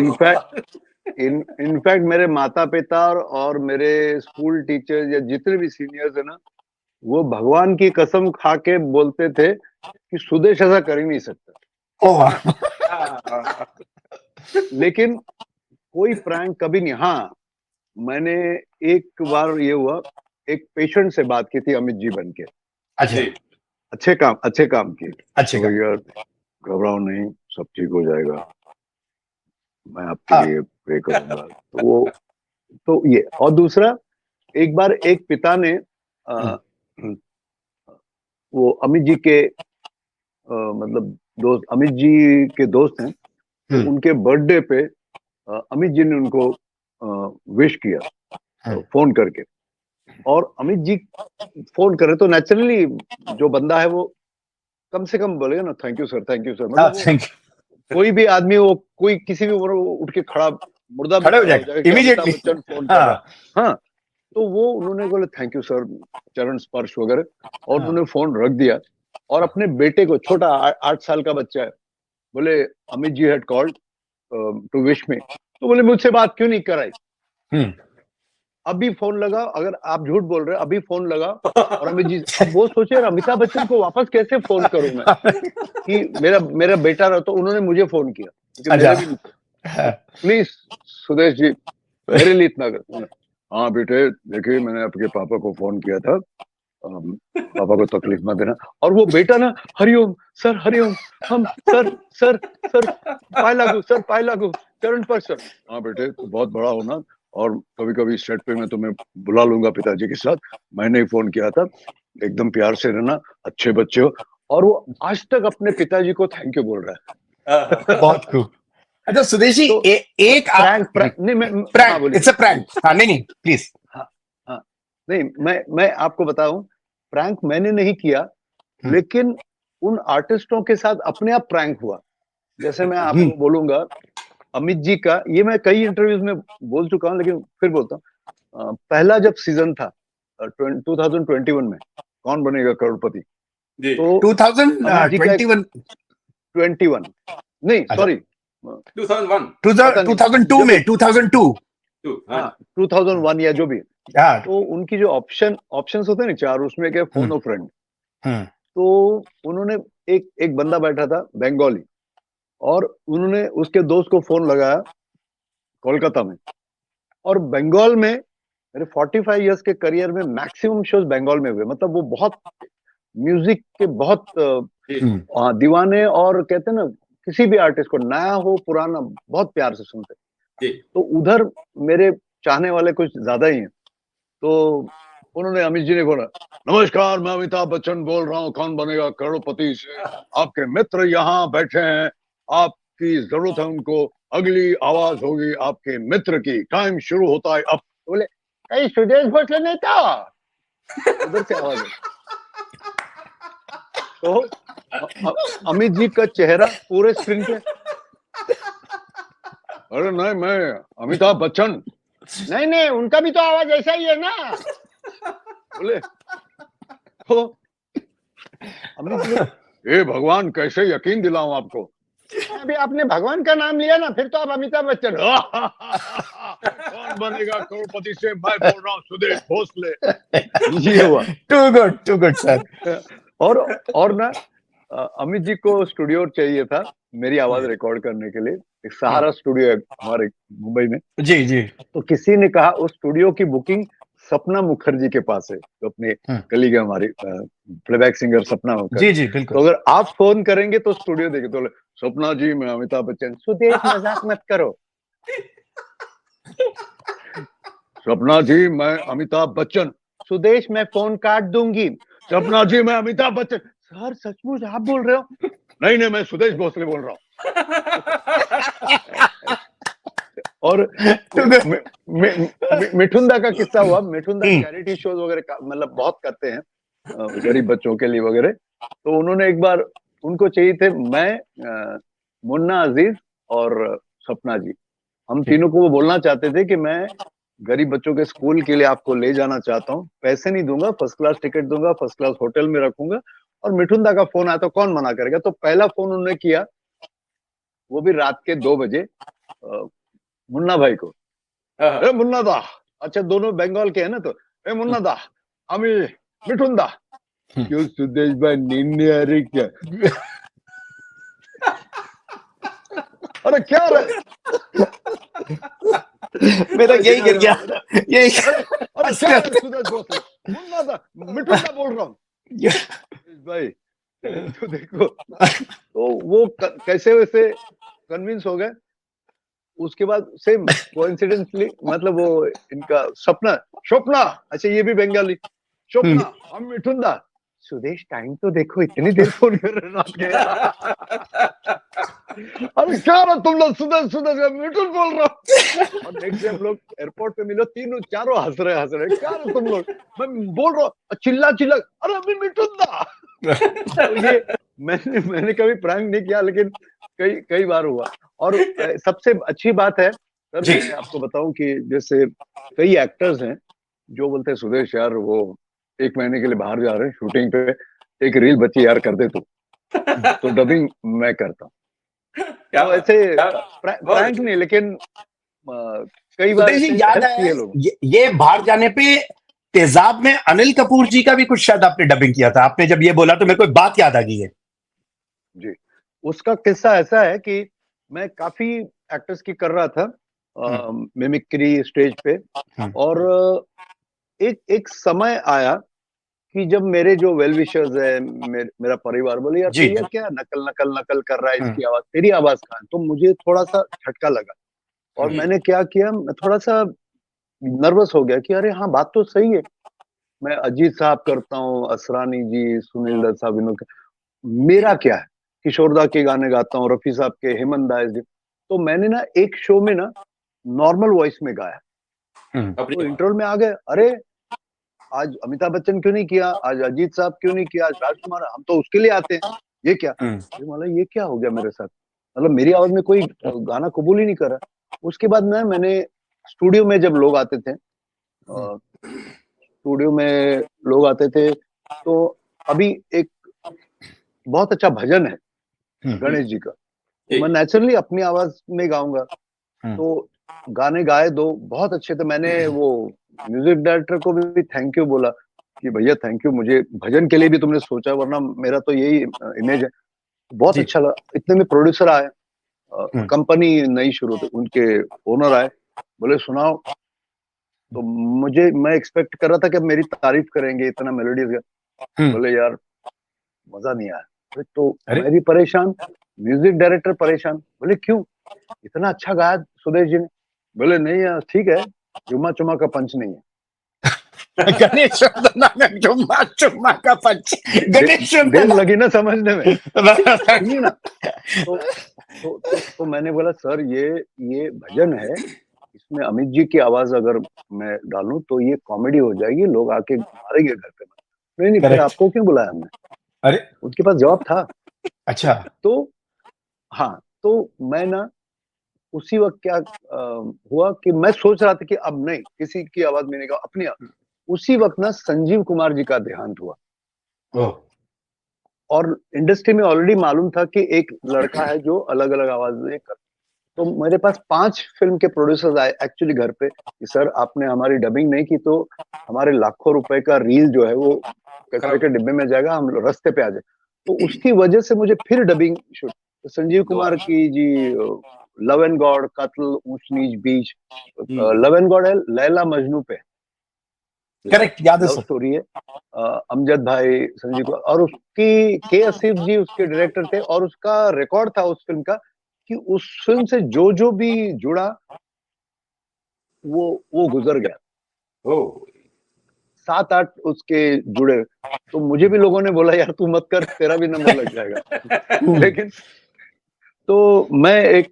इनफैक्ट मेरे माता पिता और मेरे स्कूल टीचर्स या जितने भी सीनियर्स है ना, वो भगवान की कसम खा के बोलते थे कि सुदेश ऐसा कर ही नहीं सकता। लेकिन कोई प्रैंक कभी नहीं। हाँ, मैंने एक बार ये हुआ, एक पेशेंट से बात की थी अमित जी बन के।
अच्छा,
अच्छे काम किए।
अच्छे
तो यार घबराओ नहीं, सब ठीक हो जाएगा, मैं आपके लिए प्रे करूंगा। तो ये, और दूसरा, एक बार एक पिता ने वो अमित जी के मतलब दोस्त, अमित जी के दोस्त हैं, तो उनके बर्थडे पे अमित जी ने उनको विश किया फोन करके, और अमित जी फोन करे तो नेचुरली जो बंदा है वो कम से कम बोलेगा ना thank you sir, thank you sir. मतलब कोई भी आदमी, वो कोई किसी भी उम्र उठ के मुर्दा
खड़े हो जाएगा इमीडिएटली,
बच्चन फोन कर रहा। हाँ, तो वो उन्होंने बोले थैंक यू सर, चरण स्पर्श वगैरह, और उन्होंने फोन रख दिया, और अपने बेटे को, छोटा 8 साल का बच्चा है, बोले Amit ji had called to wish me. तो बोले मुझसे बात क्यों नहीं कराई? अभी फोन लगा, अगर आप झूठ बोल रहे हैं, अभी फोन लगा, और अमित जी, अब वो सोचे यार अमिताभ बच्चन को वापस कैसे फोन करूं मैं कि मेरा बेटा रहा। तो उन्होंने मुझे फोन किया, मेरे भी प्लीज सुदेश जी मेरे लिए इतना कर। हाँ बेटे, देखिए मैंने आपके पापा को फोन किया था, पापा को तकलीफ मत देना। और वो बेटा ना, हरिओम सर, हरिओम, हम सर सर सर पाए लागू, सर पाए लागू, चरण पर सर। हाँ बेटे, तू बहुत बड़ा हो ना, और कभी कभी सेट पे मैं तुम्हें बुला लूंगा पिताजी के साथ, मैंने ही फोन किया था, एकदम प्यार से रहना, अच्छे बच्चे हो। और वो आज तक अपने पिताजी को थैंक यू बोल रहा है।
बहुत खूब। अच्छा सुदेश जी, एक प्रैंक, इट्स अ प्रैंक। हाँ, नहीं प्लीज।
हाँ, नहीं, मैं आपको बताऊं, प्रैंक मैंने नहीं किया, लेकिन उन आर्टिस्टों के साथ अपने आप प्रैंक हुआ। जैसे मैं आपको बोलूंगा अमित जी का, ये मैं कई इंटरव्यूज में बोल चुका हूं, लेकिन फिर बोलता हूं। पहला जब सीजन था 2021 में, कौन बनेगा करोड़पति, तो 2021 नहीं, सॉरी
2002 में,
2001 या जो भी। तो उनकी जो ऑप्शंस होते हैं ना 4, उसमें क्या फोन अ फ्रेंड, तो उन्होंने एक बंदा बैठा था बंगाली, और उन्होंने उसके दोस्त को फोन लगाया कोलकाता में, और बंगाल में मेरे 45 इयर्स के करियर में मैक्सिमम शोज बंगाल में हुए। मतलब वो बहुत म्यूजिक के बहुत दीवाने, और कहते हैं ना किसी भी आर्टिस्ट को नया हो पुराना बहुत प्यार से सुनते। तो उधर मेरे चाहने वाले कुछ ज्यादा ही हैं। तो उन्होंने अमित जी ने बोला, नमस्कार, मैं अमिताभ बच्चन बोल रहा हूँ, कौन बनेगा करोड़पति से, आपके मित्र यहाँ बैठे हैं, आपकी जरूरत है उनको, अगली आवाज होगी आपके मित्र की, टाइम शुरू होता है अब। बोले कहीं सुदेश भोसले नहीं था? उधर से आवाज है। तो अमित जी का चेहरा पूरे स्क्रीन पे, अरे नहीं, मैं अमिताभ बच्चन। नहीं नहीं, उनका भी तो आवाज ऐसा ही है ना। बोले तो अमित जी, हे भगवान, कैसे यकीन दिलाऊं आपको। अभी आपने भगवान का नाम लिया ना, फिर तो आप अमिताभ बच्चन। कौन बनेगा करोड़पति से, मैं बोल रहा हूँ सुदेश भोसले। ये हुआ।
Too good sir.
और ना अमित जी को स्टूडियो चाहिए था मेरी आवाज रिकॉर्ड करने के लिए। एक सहारा स्टूडियो है हमारे मुंबई में।
जी जी।
तो किसी ने कहा उस स्टूडियो की बुकिंग सपना मुखर्जी के पास है, तो अपने कलीग है हमारी, प्लेबैक सिंगर सपना मुखर्जी।
जी जी बिल्कुल।
तो अगर आप फोन करेंगे तो स्टूडियो देखे। तो सपना जी, मैं अमिताभ बच्चन। सुदेश मजाक मत करो। सपना जी, मैं अमिताभ बच्चन। सुदेश, मैं फोन काट दूंगी। सपना जी, मैं अमिताभ बच्चन। सर सचमुच आप बोल रहे हो? नहीं नहीं, मैं सुदेश भोसले बोल रहा हूँ। और मिठुंदा का किस्सा हुआ। मिठुंदा चैरिटी शोज वगैरह मतलब बहुत करते हैं गरीब बच्चों के लिए वगैरह। तो उन्होंने एक बार, उनको चाहिए थे मैं, मुन्ना अजीज और सपना जी, हम तीनों को वो बोलना चाहते थे कि मैं गरीब बच्चों के स्कूल के लिए आपको ले जाना चाहता हूँ, पैसे नहीं दूंगा, फर्स्ट क्लास टिकट दूंगा, फर्स्ट क्लास होटल में रखूंगा। और मिठुंदा का फोन आया तो कौन मना करेगा। तो पहला फोन उन्होंने किया, वो भी रात के 2 बजे, मुन्ना भाई को। ए मुन्ना दा, अच्छा दोनों बंगाल के हैं ना, तो ए मुन्ना दा, अमी मिठुंदा। क्यों सुदेश भाई, नींद नहीं आ रही क्या? अरे क्या रहे,
मेरा यही गिर गया, यही।
अरे क्या रहे सुदेश भोसले, मुन्ना दा, मिठुंदा बोल रहा हूँ भाई। तो देखो, तो वो कैसे वैसे कन्विंस हो गए। उसके बाद सेम कोइंसिडेंटली, मतलब वो इनका स्वप्ना, अच्छा ये भी बंगाली, स्वप्ना, हम मिठुंदा। सुदेश टाइम तो देखो, इतनी देर फोन कर रहे रात के। अरे क्या रहा तुम लोग, सुदेश मिठुन बोल रहा हूँ। और नेक्स्ट डे हम लोग एयरपोर्ट पे मिलो, तीनों चारों हंस रहे, क्या रहा तुम लोग, मैं बोल रहा हूँ, चिल्ला, अरे अभी मिठुंदा। तो ये मैंने कभी प्रैंक नहीं किया, लेकिन कई बार हुआ। और सबसे अच्छी बात है सर, मैं आपको बताऊं कि जैसे कई एक्टर्स हैं जो बोलते हैं, सुदेश यार वो 1 महीने के लिए बाहर जा रहे हैं शूटिंग पे, एक रील बची यार कर दे तो डबिंग मैं करता हूँ। तो ऐसे प्रैंक नहीं, लेकिन कई बार ऐसे
याद है ये बाहर जाने पे तेजाब में अनिल कपूर जी का भी कुछ शायद आपने डबिंग किया था। आपने जब ये बोला तो मेरे को एक बात याद आ गई है
जी। उसका किस्सा ऐसा है कि मैं काफी एक्टर्स की कर रहा था मिमिक्री स्टेज पे, और एक समय आया कि जब मेरे जो वेल विशर्स है, मेरा परिवार बोले, यार भैया क्या नकल कर रहा है, इसकी आवाज, तेरी आवाज कहाँ है। तो मुझे थोड़ा सा झटका लगा, और मैंने क्या किया, मैं थोड़ा सा नर्वस हो गया कि अरे हाँ बात तो सही है, मैं अजीत साहब करता हूँ, असरानी जी, सुनील दत्त साहब, इनों मेरा क्या है, किशोरदा के गाने गाता हूँ, रफी साहब के, हेमंत दास जी। तो मैंने ना एक शो में ना नॉर्मल वॉइस में गाया, तो इंटरवल में आ गए, अरे आज अमिताभ बच्चन क्यों नहीं किया, आज अजीत साहब क्यों नहीं किया, आज राजकुमार, हम तो उसके लिए आते हैं, ये क्या। मतलब ये क्या हो गया मेरे साथ, मतलब मेरी आवाज में कोई गाना कबूल ही नहीं कर रहा। उसके बाद मैंने स्टूडियो में जब लोग आते थे, स्टूडियो में लोग आते थे, तो अभी एक बहुत अच्छा भजन है गणेश जी का, मैं नेचुरली अपनी आवाज में गाऊंगा, तो गाने गाए 2 बहुत अच्छे थे। मैंने वो म्यूजिक डायरेक्टर को भी थैंक यू बोला, कि भैया थैंक यू, मुझे भजन के लिए भी तुमने सोचा, वरना मेरा तो यही इमेज है। बहुत अच्छा लगा। इतने में प्रोड्यूसर आए, कंपनी नई शुरू थी, उनके ओनर आए, बोले सुनाओ। तो मैं एक्सपेक्ट कर रहा था कि मेरी तारीफ करेंगे, इतना मेलोडियस। बोले यार मजा नहीं आया। तो मैं भी परेशान, म्यूजिक डायरेक्टर परेशान। बोले क्यों, इतना अच्छा गाया सुदेश जी ने। बोले नहीं यार ठीक है, जुम्मा चुम्मा का पंच नहीं है।
गणेश जुम्मा चुम्मा का पंच, गणेश
देर लगी ना समझने में। सुनिए ना, तो मैंने बोला सर ये भजन है, इसमें अमित जी की आवाज अगर मैं डालूं तो ये कॉमेडी हो जाएगी, लोग आके मारेंगे घर पे। नहीं फिर आपको क्यों बुलाया हमने?
अरे
उनके पास जवाब था।
अच्छा।
तो हाँ, तो मैं ना उसी वक्त क्या हुआ कि मैं सोच रहा था कि अब नहीं किसी की आवाज में नहीं, अपनी। उसी वक्त ना संजीव कुमार जी का देहांत हुआ। और इंडस्ट्री में ऑलरेडी मालूम था कि एक लड़का है जो अलग अलग आवाजें कर। तो मेरे पास 5 फिल्म के प्रोड्यूसर्स आए एक्चुअली घर पे कि सर आपने हमारी डबिंग नहीं की तो हमारे लाखों रुपए का रील जो है वो कचरे के डिब्बे में जाएगा, हम रास्ते पे आ जाए। तो उसकी वजह से मुझे फिर डबिंग शूट, तो संजीव कुमार की जी लव एंड गॉड, कत्ल, ऊंच नीच बीच। लव एंड गॉड है लैला मजनू पे,
करेक्ट, याद है
लव
सर।
स्टोरी है। अमजद भाई, संजीव कुमार, और उसकी के आसिफ जी उसके डायरेक्टर थे। और उसका रिकॉर्ड था उस फिल्म का कि उस फिल्म से जो भी जुड़ा वो गुजर गया। 7-8 उसके जुड़े। तो मुझे भी लोगों ने बोला यार तू मत कर, तेरा भी नंबर लग जाएगा। लेकिन तो मैं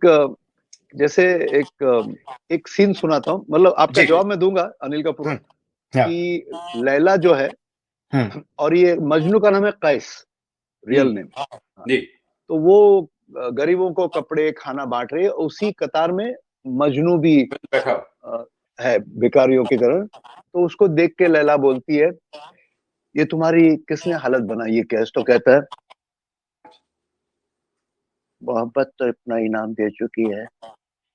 जैसे एक सीन सुनाता हूँ, मतलब आपका जवाब मैं दूंगा अनिल कपूर कि लैला जो है और ये मजनू का नाम है कैस, रियल नेम। तो वो गरीबों को कपड़े खाना बांट रही है, उसी कतार में मजनू भी है भिखारियों की तरह। तो उसको देख के लैला बोलती है ये तुम्हारी किसने हालत बनाई है कैस? तो कहता है मोहब्बत तो इतना इनाम दे चुकी है,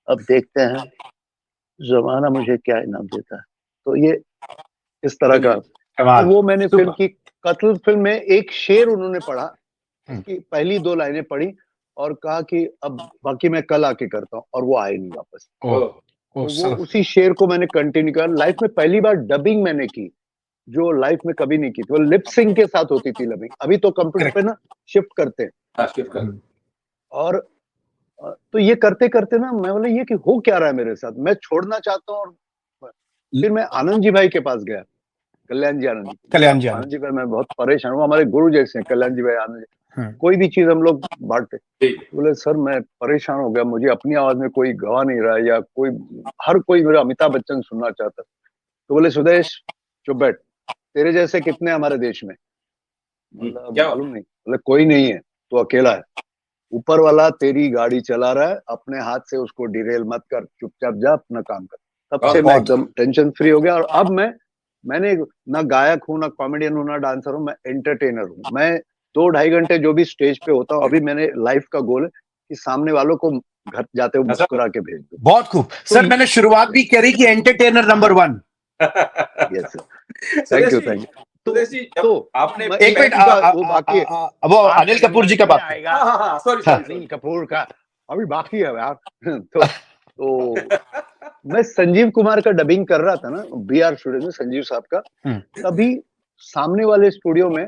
अब देखते हैं जमाना मुझे क्या इनाम देता है। तो ये इस तरह का। तो वो मैंने फिल्म की कत्ल फिल्म में एक शेर उन्होंने पढ़ा, उसकी पहली 2 लाइनें पढ़ी और कहा कि अब बाकी मैं कल आके करता हूँ, और वो आए नहीं वापस। तो वो उसी शेर को मैंने कंटिन्यू किया। लाइफ में पहली बार डबिंग मैंने की जो लाइफ में कभी नहीं की थी, वो लिप सिंक के साथ होती थी डबिंग। अभी तो कंप्यूटर पे ना शिफ्ट करते हैं। और तो ये करते करते ना मैं बोला ये कि हो क्या रहा है मेरे साथ, मैं छोड़ना चाहता हूँ। और फिर मैं आनंद जी भाई के पास गया, कल्याण जी आनंद जी भाई, मैं बहुत परेशान हूँ, हमारे गुरु जैसे हैं कल्याण जी भाई, आनंद जी। कोई भी चीज हम लोग बांटते। बोले सर मैं परेशान हो गया, मुझे अपनी आवाज में कोई गवा नहीं रहा, या कोई हर कोई मेरा अमिताभ बच्चन सुनना चाहता। तो बोले सुदेश चुप बैठ, तेरे जैसे कितने हमारे देश में? मतलब मालूम नहीं। बोले कोई नहीं है, तो अकेला है। ऊपर वाला तेरी गाड़ी चला रहा है, अपने हाथ से उसको डिरेल मत कर, चुपचाप जा अपना काम कर। तब से मैं एकदम टेंशन फ्री हो गया। और अब मैंने ना गायक हूँ, ना कॉमेडियन हूँ, ना डांसर हूँ, मैं एंटरटेनर हूँ। मैं 2-2.5 घंटे जो भी स्टेज पे होता हूँ, अभी मैंने लाइफ का गोल है कि सामने वालों को घर जाते हुए मुस्कुरा के भेज दो।
बहुत खूब सर, मैंने शुरुआत भी करी कि entertainer number 1।
Yes sir, thank you. तो आपने
एक मिनट,
वो बाकी
वो अनिल कपूर जी का बात
आएगा। सॉरी अनिल कपूर का अभी बाकी है यार। तो मैं संजीव कुमार का डबिंग कर रहा था ना BR स्टूडियो में, संजीव साहब का। तभी सामने वाले स्टूडियो में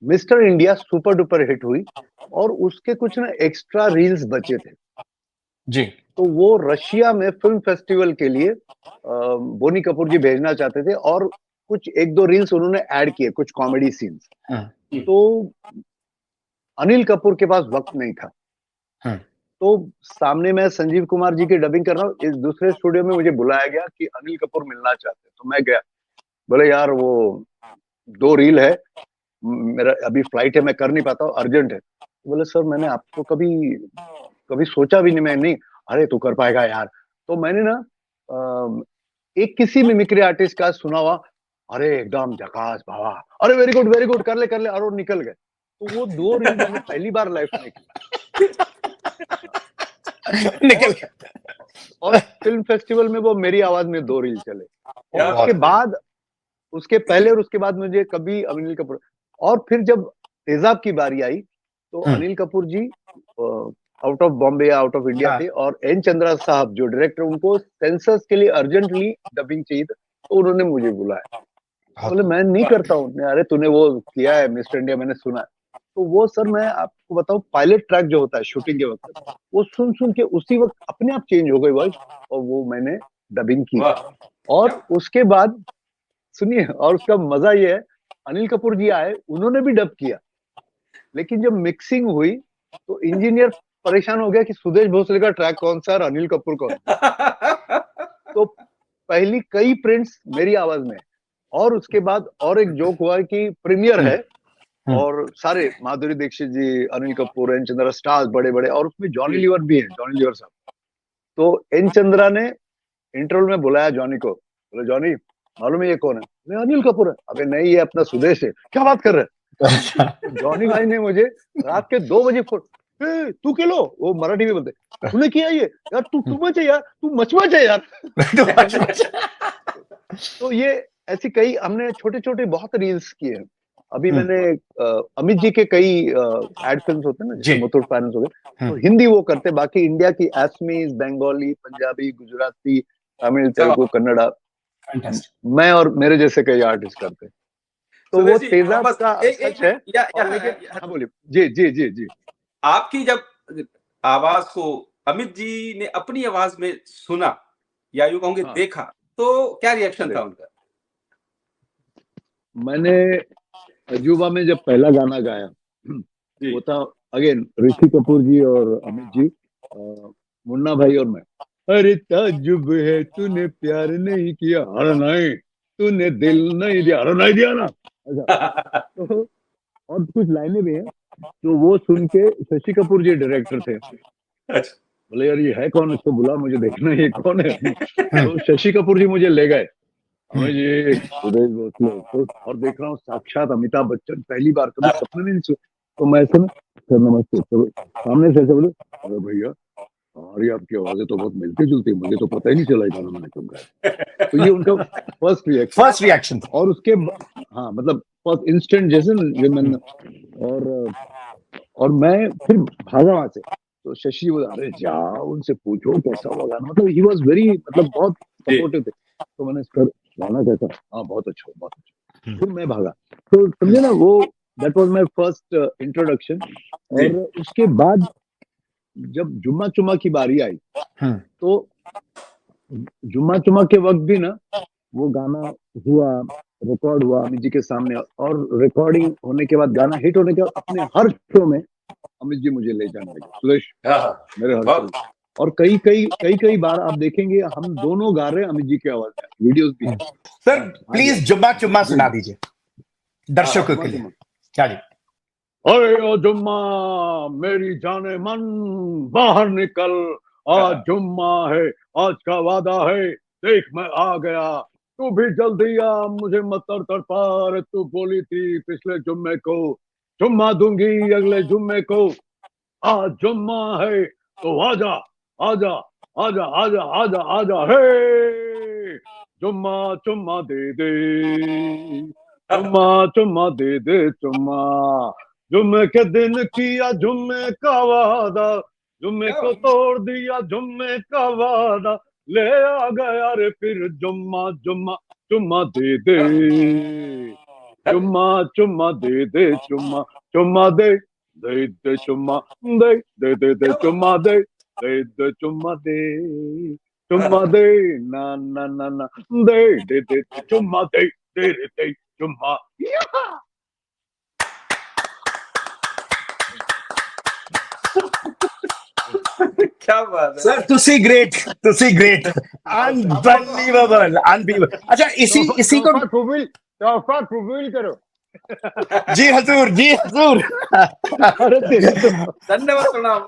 mister India super duper hit हुई और उसके कुछ ना एक्स्ट्रा रील्स बचे थे
जी।
तो वो रशिया में फिल्म फेस्टिवल के लिए बोनी कपूर जी भेजना चाहते थे और कुछ 1-2 रील्स उन्होंने ऐड किए, कुछ कॉमेडी सीन्स। तो अनिल कपूर के पास वक्त नहीं था। तो सामने मैं संजीव कुमार जी की डबिंग कर रहा हूँ, इस दूसरे स्टूडियो में मुझे बुलाया गया कि अनिल कपूर मिलना चाहते हैं। तो मैं गया, बोले यार वो 2 रील है, मेरा अभी फ्लाइट है, मैं कर नहीं पाता हूँ, अर्जेंट है। बोले सर मैंने आपको कभी सोचा भी नहीं। मैं नहीं, अरे तू कर पाएगा यार। तो मैंने ना एक किसी मिमिक्री आर्टिस्ट का सुना हुआ, अरे एकदम झकास बाबा, अरे वेरी गुड कर ले और निकल गए। तो वो 2 रील मैंने पहली बार लाइफ में की।
निकल।
और फिल्म फेस्टिवल में वो मेरी आवाज में 2 रील चले। और उसके बाद, उसके पहले और उसके बाद मुझे कभी अनिल कपूर, और फिर जब तेजाब की बारी आई तो अनिल कपूर जी आउट ऑफ बॉम्बे या आउट ऑफ इंडिया थे, और एन चंद्रा साहब जो डायरेक्टर, उनको सेंसस के लिए अर्जेंटली डबिंग चाहिए था, तो उन्होंने मुझे बुलाया। बोले मैं नहीं करता हूँ। अरे तूने वो किया है मिस्टर इंडिया, मैंने सुना है। तो वो सर मैं आपको बताऊं, पायलट ट्रैक जो होता है शूटिंग के वक्त, वो सुन सुन के उसी वक्त अपने आप चेंज हो गई वॉइस, और वो मैंने डबिंग की। और उसके बाद सुनिए, और उसका मजा ये है, अनिल कपूर जी आए, उन्होंने भी डब किया, लेकिन जब मिक्सिंग हुई तो इंजीनियर परेशान हो गया कि सुदेश भोसले का ट्रैक कौन सा और अनिल कपूर कौन सा। तो पहली कई प्रिंट्स मेरी आवाज में, और उसके बाद और एक जोक हुआ कि प्रीमियर है और सारे माधुरी दीक्षित जी, अनिल कपूर, एन चंद्रा, स्टार्स बड़े बड़े, और उसमें जॉनी लीवर भी है, जॉनी लीवर साहब। तो एन चंद्रा ने इंटरवल में बुलाया जॉनी को, बोले जॉनी मालूम है ये कौन है? बोले अनिल कपूर है। अबे नहीं, ये अपना सुदेश है। क्या बात कर रहे हैं? तो जॉनी भाई ने मुझे रात के 2 बजे फोन, तू के लो, वो मराठी में बोलते, तूने किया ये यार, तू मच है यार, तू मचमच है यार। तो ये ऐसी कई हमने छोटे छोटे बहुत रील्स किए हैं। अभी मैंने अमित जी के कई एड फिल्म्स होते हैं ना, जैसे मुथूट फाइनेंस हो गए, तो हिंदी वो करते, बाकी इंडिया की असमीज, बंगाली, पंजाबी, गुजराती, तमिल, तेलुगु, कन्नड़ा मैं और मेरे जैसे कई आर्टिस्ट करते हैं। तो वो तेजाब का सच है। लेकिन हाँ बोलिए। जी जी जी जी।
आपकी जब आवाज को अमित जी ने अपनी आवाज में सुना, या यूं कहूंगे देखा, तो क्या रिएक्शन था उनका?
मैंने अजूबा में जब पहला गाना गाया, वो था अगेन ऋषि कपूर जी और अमित जी, मुन्ना भाई और मैं। अरे ताजुब है तूने प्यार नहीं किया, अरे नहीं तूने दिल नहीं दिया, अरे नहीं दिया ना। अच्छा तो और कुछ लाइनें भी हैं, तो वो सुन के शशि कपूर जी डायरेक्टर थे, बोले यार ये है कौन, इसको बुला, मुझे देखना है ये कौन है। तो शशि कपूर जी मुझे ले गए, हमें ये सुदेश भोसले, तो और देख रहा हूँ साक्षात अमिताभ बच्चन, पहली बार, कभी सपने में नहीं सुना। तो मैं ऐसे ना, सर नमस्ते, तो सामने से ऐसे बोले, अरे भैया हमारी आपकी आवाजें तो बहुत मिलती जुलती, मुझे तो पता ही नहीं चला गाना मैंने कब गाया। तो ये उनका फर्स्ट रिएक्शन। और उसके हाँ मतलब फर्स्ट इंस्टेंट जैसे मैंने, और मैं फिर भागा वहां से। तो शशि बोला अरे जाओ उनसे पूछो कैसा हुआ गाना, मतलब ही वॉज वेरी, मतलब बहुत सपोर्टिव थे। तो मैंने सर गाना कैसा, हाँ बहुत अच्छा बहुत अच्छा। फिर मैं भागा, तो समझे ना वो, that was my first introduction. और उसके बाद जब जुम्मा चुम्मा की बारी आई, तो जुम्मा चुम्मा के वक्त भी ना वो गाना हुआ, रिकॉर्ड हुआ अमित जी के सामने, और रिकॉर्डिंग होने के बाद, गाना हिट होने के बाद, अपने हर शो में अमित जी मुझे ले जाने लगे, सुरेश मेरे हर शो। और कई कई कई कई बार आप देखेंगे हम दोनों गा रहे हैं अमित जी की आवाज में, वीडियोस भी है।
सर प्लीज जुम्मा चुम्मा सुना दीजिए दर्शकों के लिए। क्या जी?
अरे ओ जुम्मा मेरी जाने मन, बाहर निकल, आज जुम्मा है, आज का वादा है, देख मैं आ गया, तू भी जल्दी आ, मुझे मत तड़पा रे, तू बोली थी पिछले जुम्मे को जुम्मा दूंगी अगले जुम्मे को, आज जुम्मा है तो आजा आजा आजा आजा आजा आजा, हे जुम्मा चुम्मा दे दे, जुम्मा चुम्मा दे दे चुम्मा, जुम्मे के दिन किया जुम्मे का वादा, जुम्मे को तोड़ दिया जुम्मे का वादा, ले आ गया रे फिर जुम्मा जुम्मा चुम्मा दे दे, चुम्मा चुम्मा दे दे चुम्मा चुम्मा दे दे दे चुम्मा दे दे दे दे चुम्मा दे दे दे चुम्मा दे ना ना ना ना दे दे दे चुम्मा दे दे दे चुम्मा।
क्या बात है
सर, तुसी ग्रेट अनबिलीवेबल अनबिलीवेबल। अच्छा इसी को
कबूल करो।
जी हजूर जी हजूर।
धन्यवाद प्रणाम।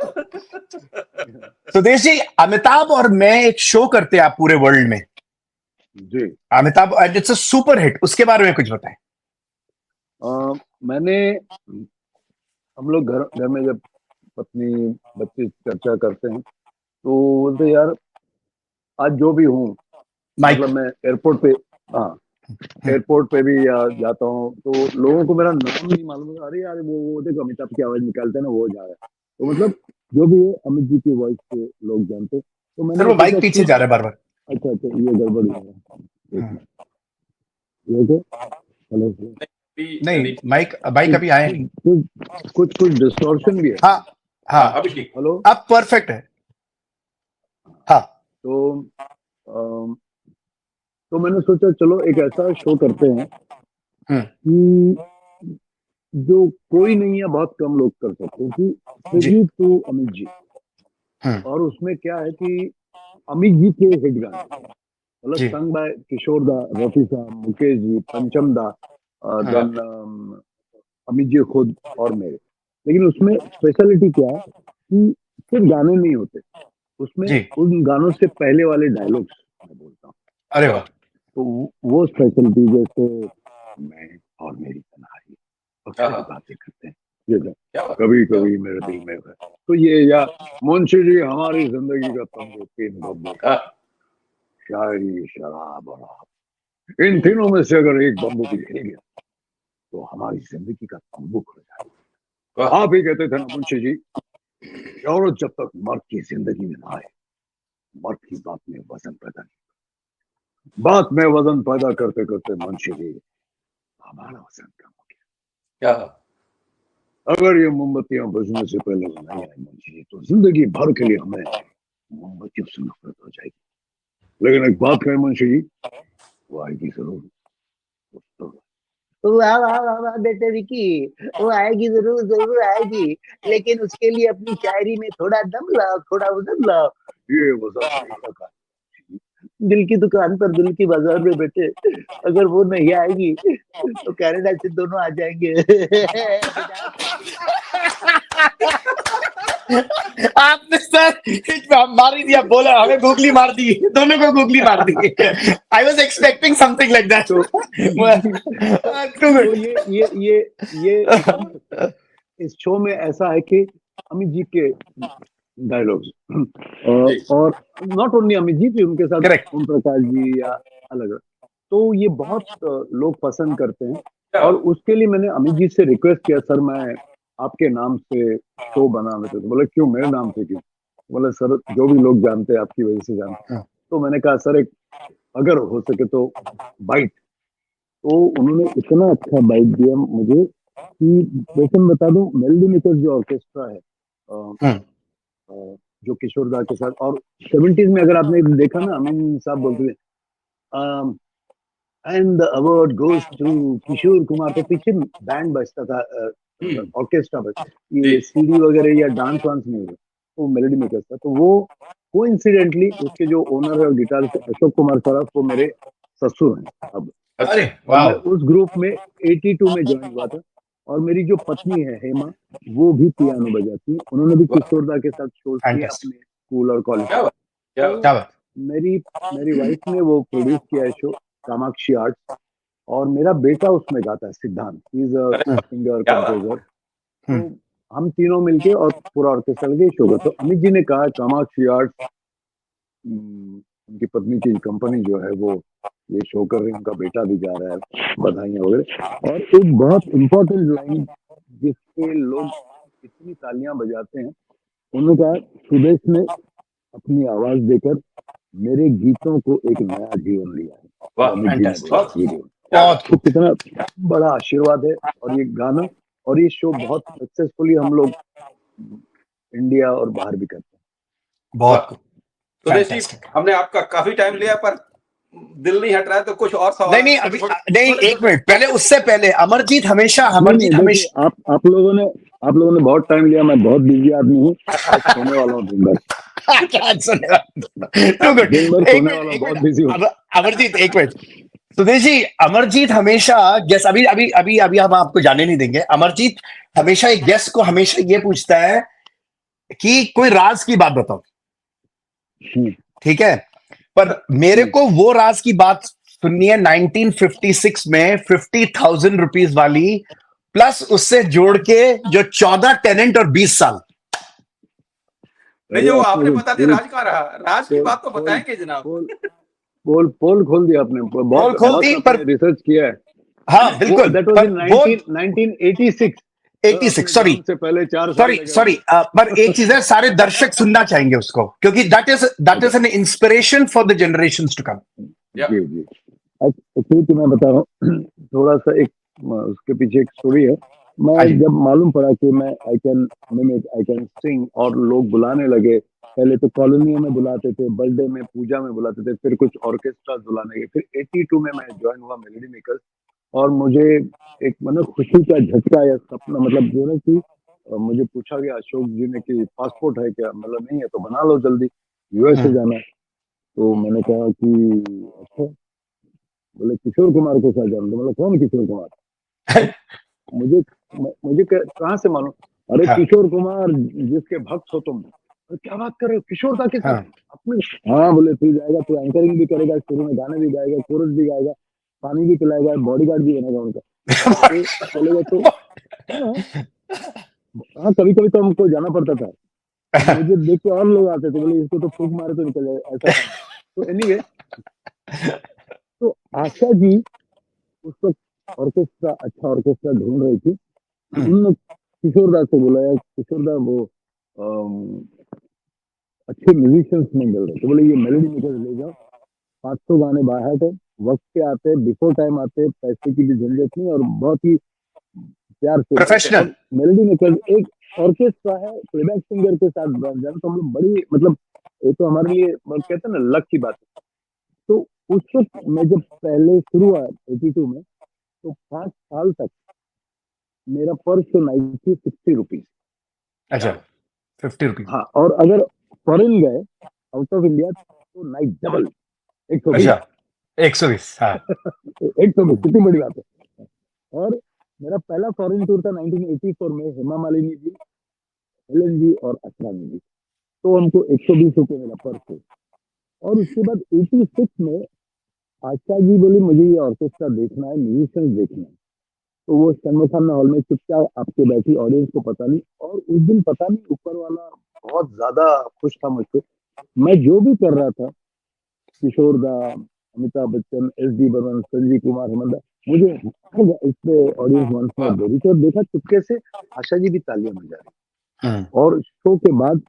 सुदेश जी, अमिताभ और मैं एक शो करते हैं आप पूरे वर्ल्ड में
जी,
Amitabh, it's a super hit, उसके बारे में कुछ बताएं।
मैंने, हम लोग घर में जब पत्नी बच्चे चर्चा करते हैं, तो बोलते यार आज जो भी हूँ, मतलब मैं एयरपोर्ट पे, हाँ एयरपोर्ट पे भी जाता हूँ तो लोगों को मेरा नाम नहीं मालूम, अरे यार वो देखो अमिताभ की आवाज निकालते हैं ना, वो जा रहा है। तो मतलब जो भी है अमित जी की वॉइस से लोग जानते, तो मैंने
वो माइक पीछे जा रहा है बार बार।
अच्छा ये गड़बड़ हो रहा है। हेलो
नहीं माइक अभी आए नहीं,
कुछ डिस्टॉर्शन भी है।
हाँ हाँ
अभी ठीक,
हेलो
अब परफेक्ट है। हाँ
तो मैंने सोचा चलो एक ऐसा शो करते हैं कि जो कोई नहीं है, बहुत कम लोग कर सकते हैं, कि ट्रिब्यूट टू अमित जी। और उसमें क्या है कि अमित जी के हिट गाने, मतलब संग बाय किशोर दा, रफी साहब, मुकेश जी, पंचम दा, देन अमित जी खुद और मेरे। लेकिन उसमें स्पेशलिटी क्या है कि सिर्फ गाने नहीं होते उसमें, उन गानों से पहले वाले डायलॉग्स मैं बोलता हूँ।
अरे वाह,
तो वो स्पेशलिटी, जैसे मैं और मेरी तन्हाई अक्सर बातें करते हैं, ये कभी कभी मेरे दिल में है, तो ये, या मुंशी जी हमारी जिंदगी का तंबू, तीन बम्बू, शायरी, शराब और आप, इन तीनों में से अगर एक बम्बू भी हिल गया तो हमारी जिंदगी का तंबू खुल जाएगा। आप ही कहते थे ना मुंशी जी, औरत जब तक मर्द की जिंदगी में ना आए, मर्द की बात में वजन पैदा नहीं, बात में वजन पैदा करते करते मुंशी जी हमारा वजन कम हो गया। अगर ये मोमबत्तियां बुझने से पहले नहीं आई मुंशी जी, तो जिंदगी भर के लिए हमें मोमबत्तियों से नफरत हो जाएगी। लेकिन एक बात कहें मुंशी जी, वो आएगी जरूर।
वाह वाह वाह वाह बेटे विकी, वो आएगी, जरूर जरूर आएगी, लेकिन उसके लिए अपनी शायरी में थोड़ा दम लाओ, थोड़ा वजन लाओ।
ये वजन
दिल की दुकान पर दिल की बाजार में बेटे, अगर वो नहीं आएगी तो कनाडा से दोनों आ जाएंगे।
आपने सर मार ही दिया, बोला हमें गूगली मार दी, दोनों को गूगली मार दी। I was expecting something like that.
तो ये इस शो में ऐसा है कि अमित जी के डायलॉग्स और नॉट ओनली अमित जी भी, उनके साथ ओम प्रकाश जी या अलग, तो ये बहुत लोग पसंद करते हैं। और उसके लिए मैंने अमित जी से रिक्वेस्ट किया, सर मैं आपके नाम से शो बना देते। तो बोले क्यों, मेरे नाम से क्यों? बोले सर जो भी लोग जानते हैं आपकी वजह से जानते हैं। तो मैंने कहा सर एक अगर हो सके तो बाइट। तो उन्होंने इतना अच्छा बाइट दिया मुझे कि वैसे मैं बता दूं, मेलोडी मेकर्स जो ऑर्केस्ट्रा है जो किशोर दा के साथ, और 70s में अगर आपने देखा ना, अमीन साहब बोलते थे and the award goes to Kishore Kumar, तो पीछे बैंड बजता था, ऑर्केस्ट्रा बजता, ये सीडी वगैरह या डांस वांस नहीं हुआ, वो मेलोडी मेकर्स था। तो वो कोइंसिडेंटली उसके जो ओनर है और गिटार अशोक कुमार सराफ, वो मेरे ससुर हैं अब।
अरे
मैं उस ग्रुप में 82 में ज्वाइन हुआ था। और मेरी जो पत्नी है हेमा, वो भी पियानो बजाती है, उन्होंने भी किशोर दा के साथ शोज किए अपने स्कूल और कॉलेज। मेरी वाइफ ने वो प्रोड्यूस किया है शो, कामाक्षी आर्ट्स, और मेरा बेटा उसमें गाता है, सिद्धांत, he is a singer composer. तो हम तीनों मिलके और पूरा ऑर्केस्ट्रा के शो का। तो अमित जी ने कहा कामाक्षी आर्ट्स, उनकी पत्नी की कंपनी जो है वो ये शो कर रही है, उनका बेटा भी जा रहा है, बधाइयां वगैरह। और एक बहुत इम्पोर्टेंट लाइन जिसके लोग इतनी तालियां बजाते हैं, उन्होंने कहा सुदेश ने अपनी आवाज देकर मेरे गीतों को एक नया जीवन लिया है। तो कितना बड़ा आशीर्वाद है। और ये गाना और ये शो बहुत सक्सेसफुली हम लोग इंडिया और बाहर भी करते हैं।
बहुत
सुदेश जी, हमने आपका काफी टाइम लिया पर दिल नहीं हट रहा है, तो कुछ और सवाल।
नहीं अभी नहीं, एक मिनट पहले, उससे पहले अमरजीत हमेशा
आप लोगों ने बहुत टाइम लिया, मैं बहुत बिजी आदमी हूँ, सोने वाला हूँ दिन भर। बहुत बिजी हूँ।
अमरजीत एक मिनट, सुदेश जी, अमरजीत हमेशा गेस्ट, अभी हम आपको जाने नहीं देंगे। अमरजीत हमेशा एक गेस्ट को हमेशा ये पूछता है कि कोई राज की बात बताओ, ठीक है? पर मेरे को वो राज की बात सुननी है 1956 में 50,000 रुपीज वाली, प्लस उससे जोड़ के जो 14 टेनेंट और 20 साल।
नहीं, जो आपने बता दिया राज कहाँ रहा, राज की बात तो बताएंगे जनाब।
पोल खोल दिया आपने, बहुत आपने रिसर्च किया है।
हाँ बिल्कुल,
दैट वाज इन 1986
86 सॉरी
से पहले 4 साल
सॉरी पर एक चीज है, सारे दर्शक सुनना चाहेंगे उसको, क्योंकि that is an inspiration for the generations to come.
जी जी, एक्चुअली तो मैं बता रहा हूँ थोड़ा सा, एक उसके पीछे एक स्टोरी है। मैं जब मालूम पड़ा कि मैं आई कैन सिंग, और लोग बुलाने लगे, पहले तो कॉलोनियों में बुलाते थे, बर्थडे में, पूजा में बुलाते थे, फिर कुछ ऑर्केस्ट्रा बुलाने लगे, फिर 82 में मैं ज्वाइन हुआ मेलोडी मेकर्स। और मुझे एक मतलब खुशी का झटका या सपना, मतलब जो है कि मुझे पूछा गया अशोक जी ने कि पासपोर्ट है क्या, मतलब नहीं है तो बना लो जल्दी, यूएसए जाना है। तो मैंने कहा कि अच्छा, बोले किशोर कुमार के साथ जाना, तो मतलब कौन किशोर कुमार? मुझे कहाँ से मालूम? अरे किशोर कुमार जिसके भक्त हो तुम। अरे क्या बात कर रहे हो, किशोर दा के साथ? अपने? हाँ, बोले तू जाएगा, तू एंकरिंग भी करेगा, शुरू में गाने भी गाएगा, कोरस भी गाएगा, पानी भी पिलाएगा, बॉडीगार्ड भी बनेगा उनका। तो बोलेगा तो हाँ, कभी कभी तो हमको जाना पड़ता था, मुझे देख के और लोग आते थे, बोले इसको तो फूंक मारे तो निकल जाए, ऐसा। तो एनीवे, तो आशा जी उस वक्त ऑर्केस्ट्रा, अच्छा ऑर्केस्ट्रा ढूंढ रही थी। उन्होंने किशोर दा से बोला, यार किशोर दा वो अच्छे म्यूजिशियंस नहीं मिल रहे, तो बोले ये मेलोडी मेकर्स ले जाओ, 500 गाने बाहर थे, वक्त पे आते, बिफोर टाइम आते, पैसे की भी झंझट नहीं, और बहुत ही प्यार से
प्रोफेशनल।
मेलोडी मेकर्स एक ऑर्केस्ट्रा है, प्लेबैक सिंगर के साथ बन जाना, तो हम लोग बड़ी, मतलब ये तो हमारे लिए कहते हैं ना लक की बात है। तो उस वक्त मैं जब पहले शुरू हुआ 82 में, तो 5 साल तक मेरा पर शो नाइट थी 60 रुपीज।
अच्छा, 50 रुपीज।
हाँ, और अगर फॉरेन गए आउट ऑफ इंडिया तो नाइट डबल, 120।
अच्छा, 120। हाँ
120, कितनी बड़ी बात है। और मेरा पहला फॉरेन टूर था 1984 में, हेमा मालिनी जी, हेलन जी और असरानी जी, तो हमको 120 रुपये मिला पर शो। और उसके बाद 86 में आशा जी बोली मुझे ये ऑर्केस्ट्रा देखना है, म्यूजिशियंस देखना है। तो वो षणमुखाना हॉल में चुपचाप आपके बैठी, ऑडियंस को पता नहीं, और उस दिन पता नहीं ऊपर वाला बहुत ज्यादा खुश था मुझसे। मैं जो भी कर रहा था, किशोर दा, अमिताभ बच्चन, एस.डी. बर्मन, संजीव कुमार, हेमंत दा, मुझे इस पे ऑडियंस वंस मोर दे रही थी, और देखा चुपके से आशा जी भी तालियां बजा रही। और शो के बाद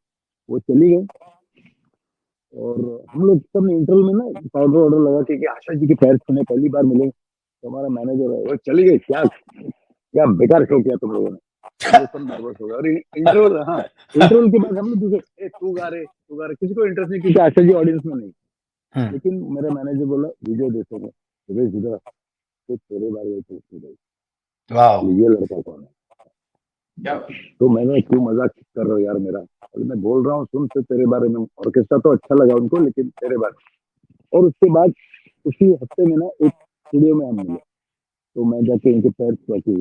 वो चली गई, और हम लोग सब ने इंटरवल में ना पाउडर ऑर्डर लगा के कि आशा जी के पैर छूने पहली बार मिले, तो हमारा मैनेजर है वो चली गई, क्या क्या बेकार शो किया तुम लोगों ने, ये सब नर्वस हो गया। और इंटरवल, हाँ इंटरवल के बाद हम लोग दूसरे, तू गा रहे, किसी को इंटरेस्ट नहीं, क्योंकि आशा जी ऑडियंस में नहीं। लेकिन मेरा मैनेजर बोला वीडियो देखोगे, इधर तो तेरे बारे में पूछती गई, ये लड़का कौन है? तो मैंने, क्यों मजाक कर रहे हो यार मेरा? मैं बोल रहा हूँ सुन से तेरे बारे में, ऑर्केस्ट्रा तो अच्छा लगा उनको, लेकिन तेरे बारे। और उसके बाद उसी हफ्ते में ना एक स्टूडियो में हम मिले, तो मैं जाके इनके पैर छुआ के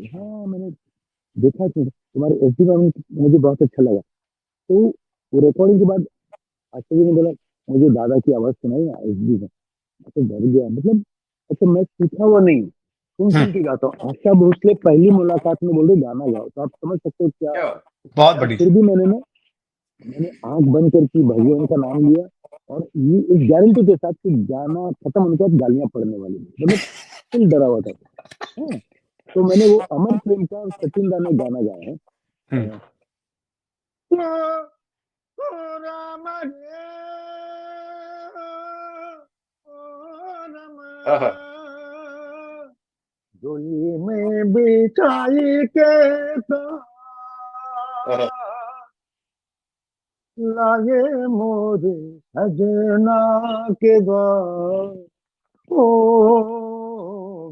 हाँ मैंने देखा तुम्हारे एस.डी. में, मुझे बहुत अच्छा लगा। तो वो रिकॉर्डिंग के बाद आशा जी ने बोला मुझे दादा की आवाज सुनाई ना एस.डी. में, तो डर गया, मतलब अच्छा मैं सीखा हुआ नहीं, सुन के गाता हूँ। आशा भोसले पहली मुलाकात में बोल रहे गाना गाओ, तो आप समझ सकते हो क्या बहुत बड़ी। फिर भी मैंने आंख बंद करके भगवान का नाम लिया, और ये इस गारंटी के साथ कि गाना खत्म होने के बाद गालियां पड़ने वाली, मतलब फुल डरा हुआ था। हाँ, तो मैंने वो अमर प्रेम का सचिन दा ने गाना गाया है, डोली में बिछाई के लागे मोरे सजना के द्वार, ओ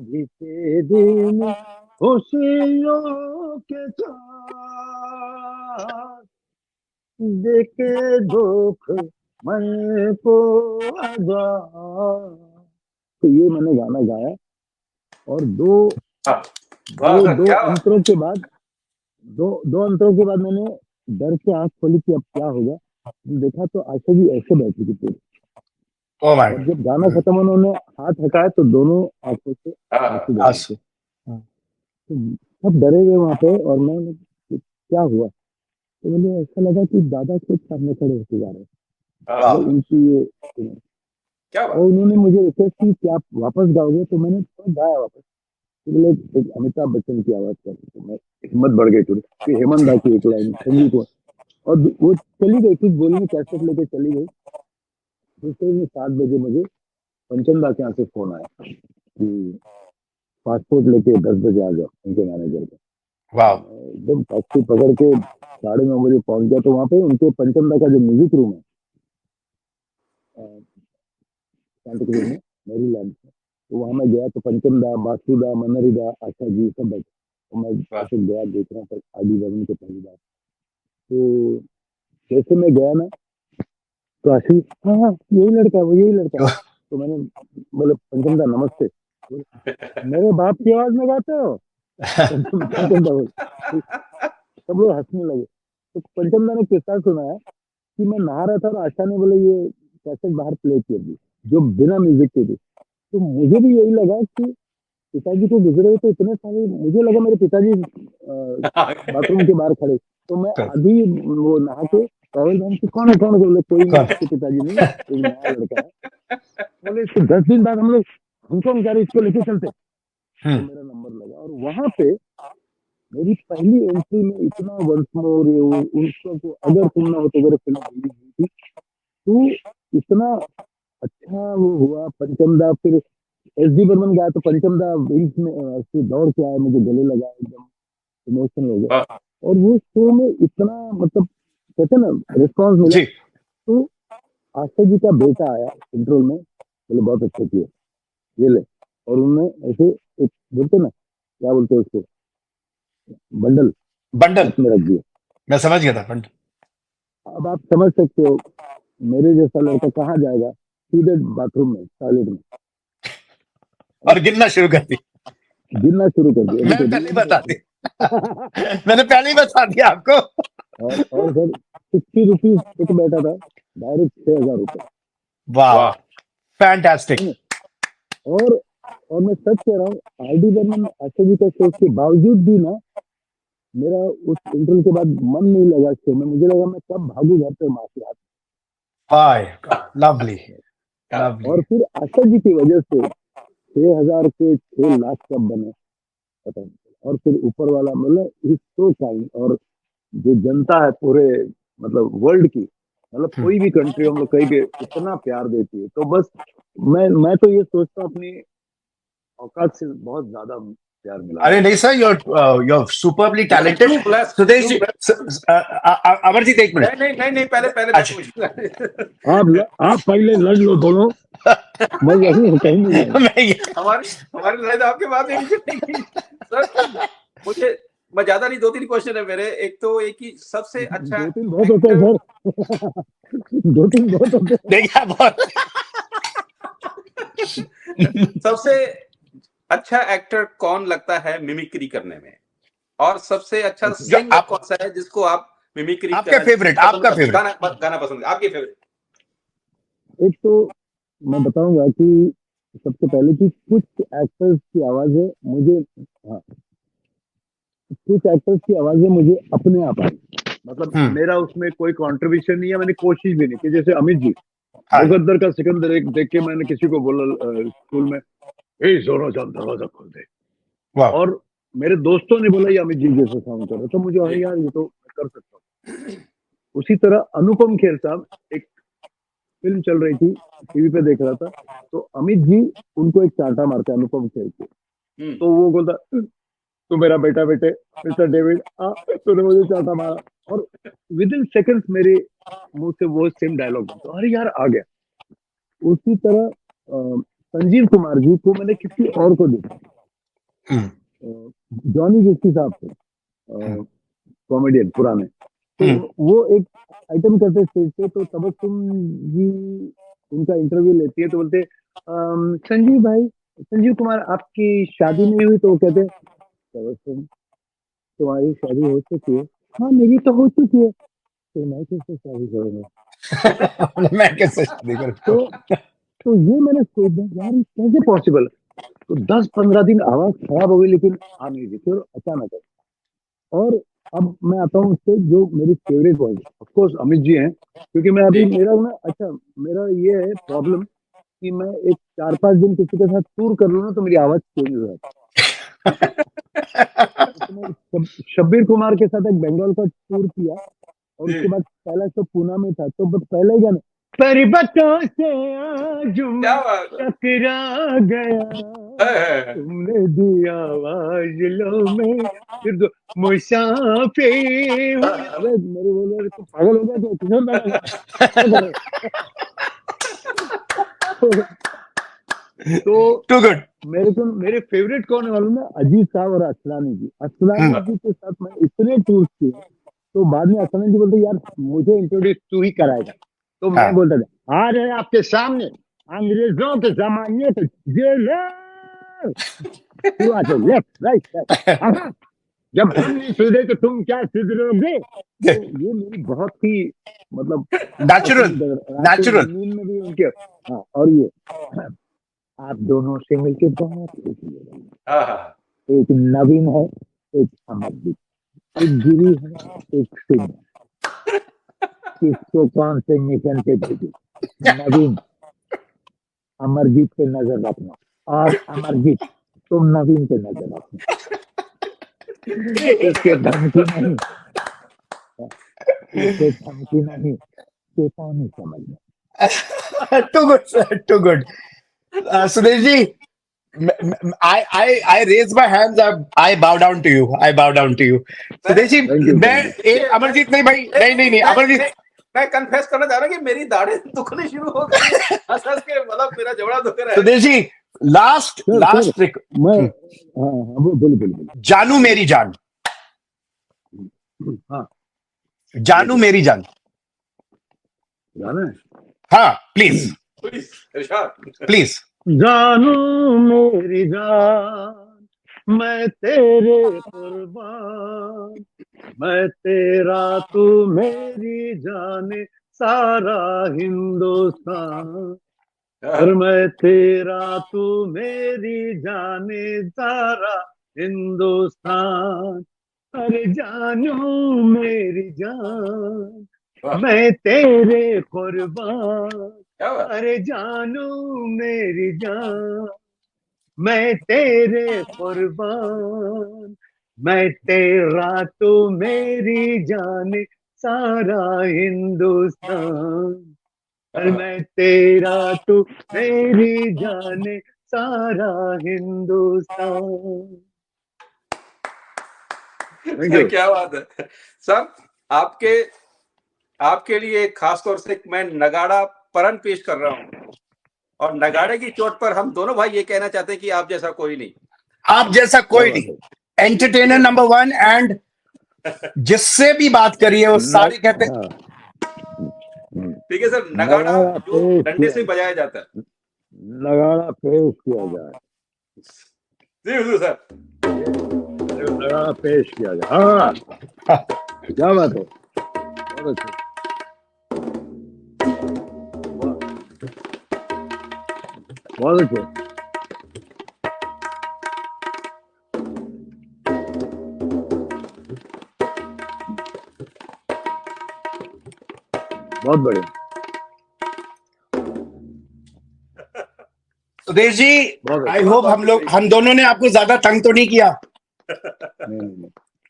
बीते दिन खुशियों के साथ, देखे दुख मन को आजाद। तो ये मैंने गाना गाया, और दो अंतरों के बाद, दो अंतरों के बाद मैंने डर से आंख खोली कि अब क्या होगा। देखा तो आशा जी ऐसे बैठी थी पूरी, और जब गाना खत्म उन्होंने हाथ हटाया तो दोनों आंखों से आंसू बह रहे थे। सब डरे हुए वहां पे, और मैं क्या हुआ, तो मुझे ऐसा लगा कि दादा खुद सामने खड़े होके गा रहे हैं,
वाह,
उनकी ये
क्या
और
बात।
उन्होंने मुझे रिक्वेस्ट की कि आप वापस गाओगे, तो मैंने तो गाया वापस। तो बोले एक अमिताभ बच्चन की आवाज कर, तो मैं हिम्मत बढ़ गई थोड़ी कि हेमंत दा की एक लाइन संगीत को, और वो चली गई, कुछ बोली नहीं, कैसेट लेके चली गई। दूसरे दिन 7 बजे मुझे पंचम दा के यहाँ से फोन आया कि पासपोर्ट लेके 10 बजे आ जाओ, उनके मैनेजर को।
वाह,
एकदम टैक्सी पकड़ के 9:30 बजे पहुंच गया। तो वहाँ पे उनके पंचम दा का जो म्यूजिक रूम है सांता क्रूज में, मेरीलैंड में, तो वहाँ मैं गया। तो पंचम दा, बासु दा, मनरी दा, आशा जी सब बैठे। तो मैं
वाह,
ऐसे गया, देख रहा था आदि भवन के पहली बार। तो जैसे मैं गया ना, तो आशीष, हाँ हाँ यही लड़का है, वो यही लड़का है। तो मैंने बोले पंचम दा नमस्ते। बोले, मेरे बाप की आवाज में गाते हो? पंचम दा बोले, सब लोग हंसने लगे। तो पंचम दा ने किस्सा सुनाया कि मैं नहा रहा था और आशा ने बोले ये कैसेट बाहर प्ले की थी, जो बिना म्यूजिक की थी। तो मुझे भी यही लगा कि पिताजी को गुजरे तो इतने सारे, मुझे लगा मेरे पिताजी बाथरूम के बाहर खड़े। तो मैं आधी वो नहा के टॉवल पहन के, कौन है कौन है? बोले कोई नहीं, इसके पिताजी नहीं, एक नया लड़का है। बोले इसको 10 दिन बाद हम लोग हांगकांग जा रहे, इसको लेके चलते। तो मेरा नंबर लगा, और वहां पे मेरी पहली एंट्री में इतना वंस मोर उनको अगर सुनना हो तो, अगर फिल्म रिलीज हुई थी, तो इतना अच्छा वो हुआ। पंचम दा फिर एस डी बर्मन गया, तो पंचम दा विंग्स में ऐसे दौड़ के आया, मुझे गले लगा, एकदम इमोशनल हो गया।
वाह,
और वो शो में इतना, मतलब कहते हैं ना, रिस्पॉन्स मिला।
जी,
तो आशा जी का बेटा आया इंटरवल में, बोले बहुत अच्छे किए, ये ले। और उन्होंने ऐसे एक बोलते ना, क्या बोलते हैं उसको, बंडल
बंडल,
हाथ में रख दिया।
मैं समझ गया था बंडल।
अब आप समझ सकते हो मेरे जैसा लड़का कहाँ जाएगा, सीधे बाथरूम में, टॉयलेट में,
और गिनना शुरू कर दी।
गिरना शुरू कर दिया। अभी
मैंने
तो
पहले ही
दिया
बता
नहीं
दी। मैंने पहले ही बता दिया आपको।
और सर 60 रुपीज टिक बैठा था, डायरेक्ट 6,000 रुपये।
वाह,
वाह,
फैंटास्टिक।
है ना? और और मैं सच कह रहा हूँ, आर डी बर्मन आशा जी का शो के बावजूद भी ना, मेरा उस इंटरव्यू के बाद मन नहीं लगा शो में। मुझे लगा मैं कब भागू घर पे माँ के हाथ।
वाह, लवली, लवली।
और फिर आशा जी की वजह से 6,000 के 6 लाख कब बने पता नहीं चला। और फिर ऊपर वाला मतलब इज सो काइंड। और जो जनता है पूरे, मतलब वर्ल्ड की, मतलब कोई भी कंट्री हम लोग कहीं भी इतना प्यार देती है। तो बस मैं तो ये सोचता हूँ अपनी औकात से बहुत ज्यादा प्यार मिला
अरे
मुझे।
नहीं sir, you're superbly
You are
talented.
too blessed,
Sudesh
too
ji,
blessed.
Amarjeet एक मिनट।
नहीं नहीं नहीं नहीं, पहले पहले मैं
अच्छा,
पूछ
आप पहले लड़ लो दोनों, मैं यही हूँ, कहीं नहीं जाऊंगा।
मैं ये
हमारी हमारी लड़ाई तो आपके बाद नहीं चलेगी सर। मुझे, मैं ज्यादा नहीं, 2-3 क्वेश्चन है मेरे। एक तो एक ही सबसे अच्छा
2-3 बहुत होते हैं
एक्टर,
सर। 2-3 बहुत होते हैं।
देखिए बहुत।
सबसे अच्छा एक्टर कौन लगता है मिमिक्री करने में, और सबसे अच्छा
जो
सिंगर
आप,
कौन सा है जिसको आप मिमिक्री
आपका फेवरेट, आपका फेवरेट।
गाना पसंद, आपकी फेवरेट?
एक तो मैं बताऊंगा कि सबसे पहले कि कुछ एक्टर्स की आवाजें मुझे, हाँ, कुछ एक्टर्स की आवाजें मुझे अपने आप आई, मतलब मेरा उसमें कोई कंट्रीब्यूशन नहीं है, मैंने कोशिश भी नहीं की। जैसे अमित जी,
हाँ,
मुकद्दर का सिकंदर एक देख के मैंने किसी को बोला स्कूल में, ए जोरा जान दरवाजा खोल दे,
वाह,
और मेरे दोस्तों ने बोला ये अमित जी जैसे साउंड कर रहा, तो मुझे अरे यार ये तो मैं कर सकता हूँ। उसी तरह अनुपम खेर साहब, एक फिल्म चल रही थी, टीवी पे देख रहा था, तो अमित जी उनको एक चांटा मारते हैं अनुपम खेर को। तो वो बोलता, तू मेरा बेटा बेटे मिस्टर डेविड, तूने मुझे चांटा मारा, और विद इन सेकंड्स मेरे मुंह से वो सेम डायलॉग बनता, अरे यार आ गया। उसी तरह संजीव कुमार जी को मैंने किसी और को देखा, जॉनी जिसकी साहब थे, कॉमेडियन पुराने, तो वो एक आइटम करते स्टेज पे, तो तबस्सुम जी उनका इंटरव्यू लेती है, तो बोलते संजीव भाई, संजीव कुमार आपकी शादी नहीं हुई? तो वो कहते तबस्सुम तुम्हारी शादी हो चुकी है? हाँ मेरी तो हो चुकी है। तो मैं कैसे शादी करूंगा?
मैं कैसे शादी करूं?
तो ये मैंने सोचा यार ये कैसे पॉसिबल। तो 10-15 दिन आवाज खराब हो गई, लेकिन आ नहीं रही थी, और अचानक है। और अब मैं आता हूँ उससे जो मेरी favourite voice, of course Amit ji हैं, क्योंकि मैं अभी मेरा ना, अच्छा मेरा ये है प्रॉब्लम कि मैं एक 4-5 दिन किसी के साथ टूर कर लूँ ना तो मेरी आवाज चेंज हो जाती है। तो मैं शब्बीर कुमार के साथ एक बंगाल का टूर किया और उसके बाद पहला शो पूना में था, तो पहले ही गाना पर्वतों से आज मैं टकरा गया, तुमने दिया आवाज लो में फिर दो मुसाफिर। अरे मेरे बोले तो पागल हो गया तो किधर गाना तो
टू गुड।
मेरे फेवरेट कौन है मालूम है? अजीत साहब और असलानी जी। असलानी जी के साथ मैं इतने टूर किए, तो बाद में असलानी जी बोलते यार मुझे इंट्रोड्यूस तू ही कराएगा, तो मैं बोलता था आ रहे आपके सामने अंग्रेजों के जमाने के जेलर, शुरुआत है लेफ्ट राइट, जब हम नहीं सुधरे तो तुम क्या सुधरोगे। तो ये मेरी बहुत ही मतलब
नेचुरल
नींद में भी उनके, हाँ, और ये आप दोनों से मिलके बहुत खुशी है। एक नवीन है, एक अमरदीप, एक गिरी है, एक सिंह, किसको कौन से मिशन पे भेजे? नवीन अमरजीत पे नजर रखना, और अमरजीत तुम नवीन पे नजर रखना, इसके धमकी नहीं, इसके धमकी नहीं, चेतावनी समझना।
Too good, too good. Sudesh ji, I raise my hands. I bow down to you. I bow down to you. Sudesh ji, मैं अमरजीत नहीं भाई, नहीं अमरजीत,
मैं कन्फेस करना चाह रहा हूँ कि मेरी दाढ़ी दुखनी शुरू हो गई है, हंस हंस के, मतलब मेरा जबड़ा दुख रहा है।
सुदेश जी, लास्ट
मैं बोल
जानू मेरी जान,
हाँ
जानू मेरी जान,
जाना है,
हाँ प्लीज प्लीज।
जानू मेरी जान मैं तेरे कुर्बान, मैं तेरा तू मेरी जाने सारा हिंदुस्तान, और मैं तेरा तू मेरी जाने सारा हिंदुस्तान, अरे जानू मेरी जान मैं तेरे कुर्बान, अरे जानू मेरी जान मैं तेरे कुर्बान, मैं तेरा तो मेरी जाने सारा हिंदुस्तान, अरे मैं तेरा तो मेरी जाने सारा हिंदुस्तान।
क्या बात है सर। आपके लिए खास तौर से मैं नगाड़ा परन पेश कर रहा हूँ, और नगाड़े की चोट पर हम दोनों भाई ये कहना चाहते हैं कि आप जैसा कोई नहीं,
आप जैसा कोई नहीं, एंटरटेनर नंबर 1, एंड जिससे भी बात करिए वो सारे कहते हैं।
ठीक है सर, नगाड़ा जो डंडे से बजाया जाता है,
नगाड़ा पेश किया जाए।
जी हुजूर सर,
नगाड़ा पेश किया जाए। हाँ क्या बात है, बहुत अच्छा, बहुत अच्छा। बहुत बढ़िया
सुदेश जी, आई होप हम दोनों ने आपको ज्यादा तंग तो नहीं किया।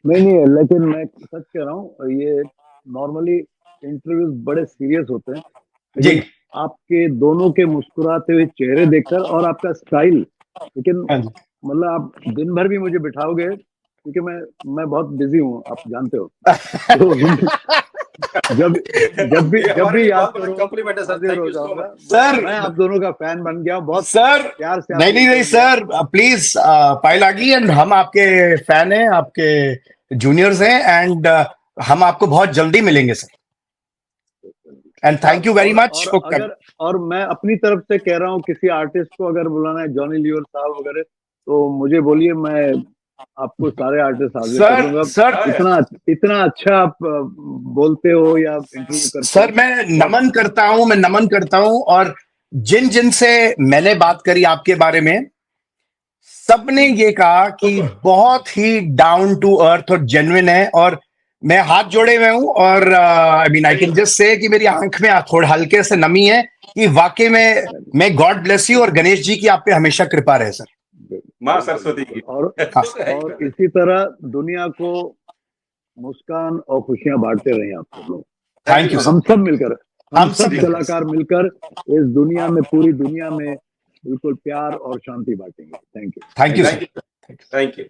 नहीं, लेकिन मैं सच कह रहा हूँ, ये नॉर्मली इंटरव्यूज बड़े सीरियस होते हैं, लेकिन आपके दोनों के मुस्कुराते हुए चेहरे देखकर और आपका स्टाइल, लेकिन मतलब आप दिन भर भी मुझे बिठाओगे क्योंकि मैं बहुत बिजी हूँ, आप जानते हो। तो जब भी याद करो
सर,
मैं आप दोनों का फैन बन गया बहुत
सर।
प्यार से।
नहीं सर, प्लीज पायल आगी, एंड हम आपके फैन हैं, आपके जूनियर्स हैं, एंड हम आपको बहुत जल्दी मिलेंगे sir, and thank you very much.
और मैं अपनी तरफ से कह रहा हूँ, किसी आर्टिस्ट को अगर बुलाना है, जॉनी लीवर साहब वगैरह, तो मुझे बोलिए, मैं आपको सारे आर्टिस्ट हाजिर कर दूंगा। सर, इतना अच्छा आप बोलते हो या इंटरव्यू करते
सर, मैं नमन करता हूं, और जिन से मैंने बात करी आपके बारे में, सबने ये कहा कि बहुत ही डाउन टू अर्थ और जेन्युइन है, और मैं हाथ जोड़े हुए हूं, और I mean I can just say कि मेरी आंख में थोड़ा हल्के से नमी है कि वाकई में मैं गॉड ब्लेस यू और गणेश जी की आप पे हमेशा कृपा रहे सर।
माँ सरस्वती की।
और इसी तरह दुनिया को मुस्कान और खुशियां बांटते रहे आप सब लोग।
Thank you.
हम सब मिलकर, हम सब
मिलकर।
कलाकार मिलकर इस दुनिया में, पूरी दुनिया में बिल्कुल प्यार और शांति बांटेंगे। Thank you.
Thank you sir.
Thank you.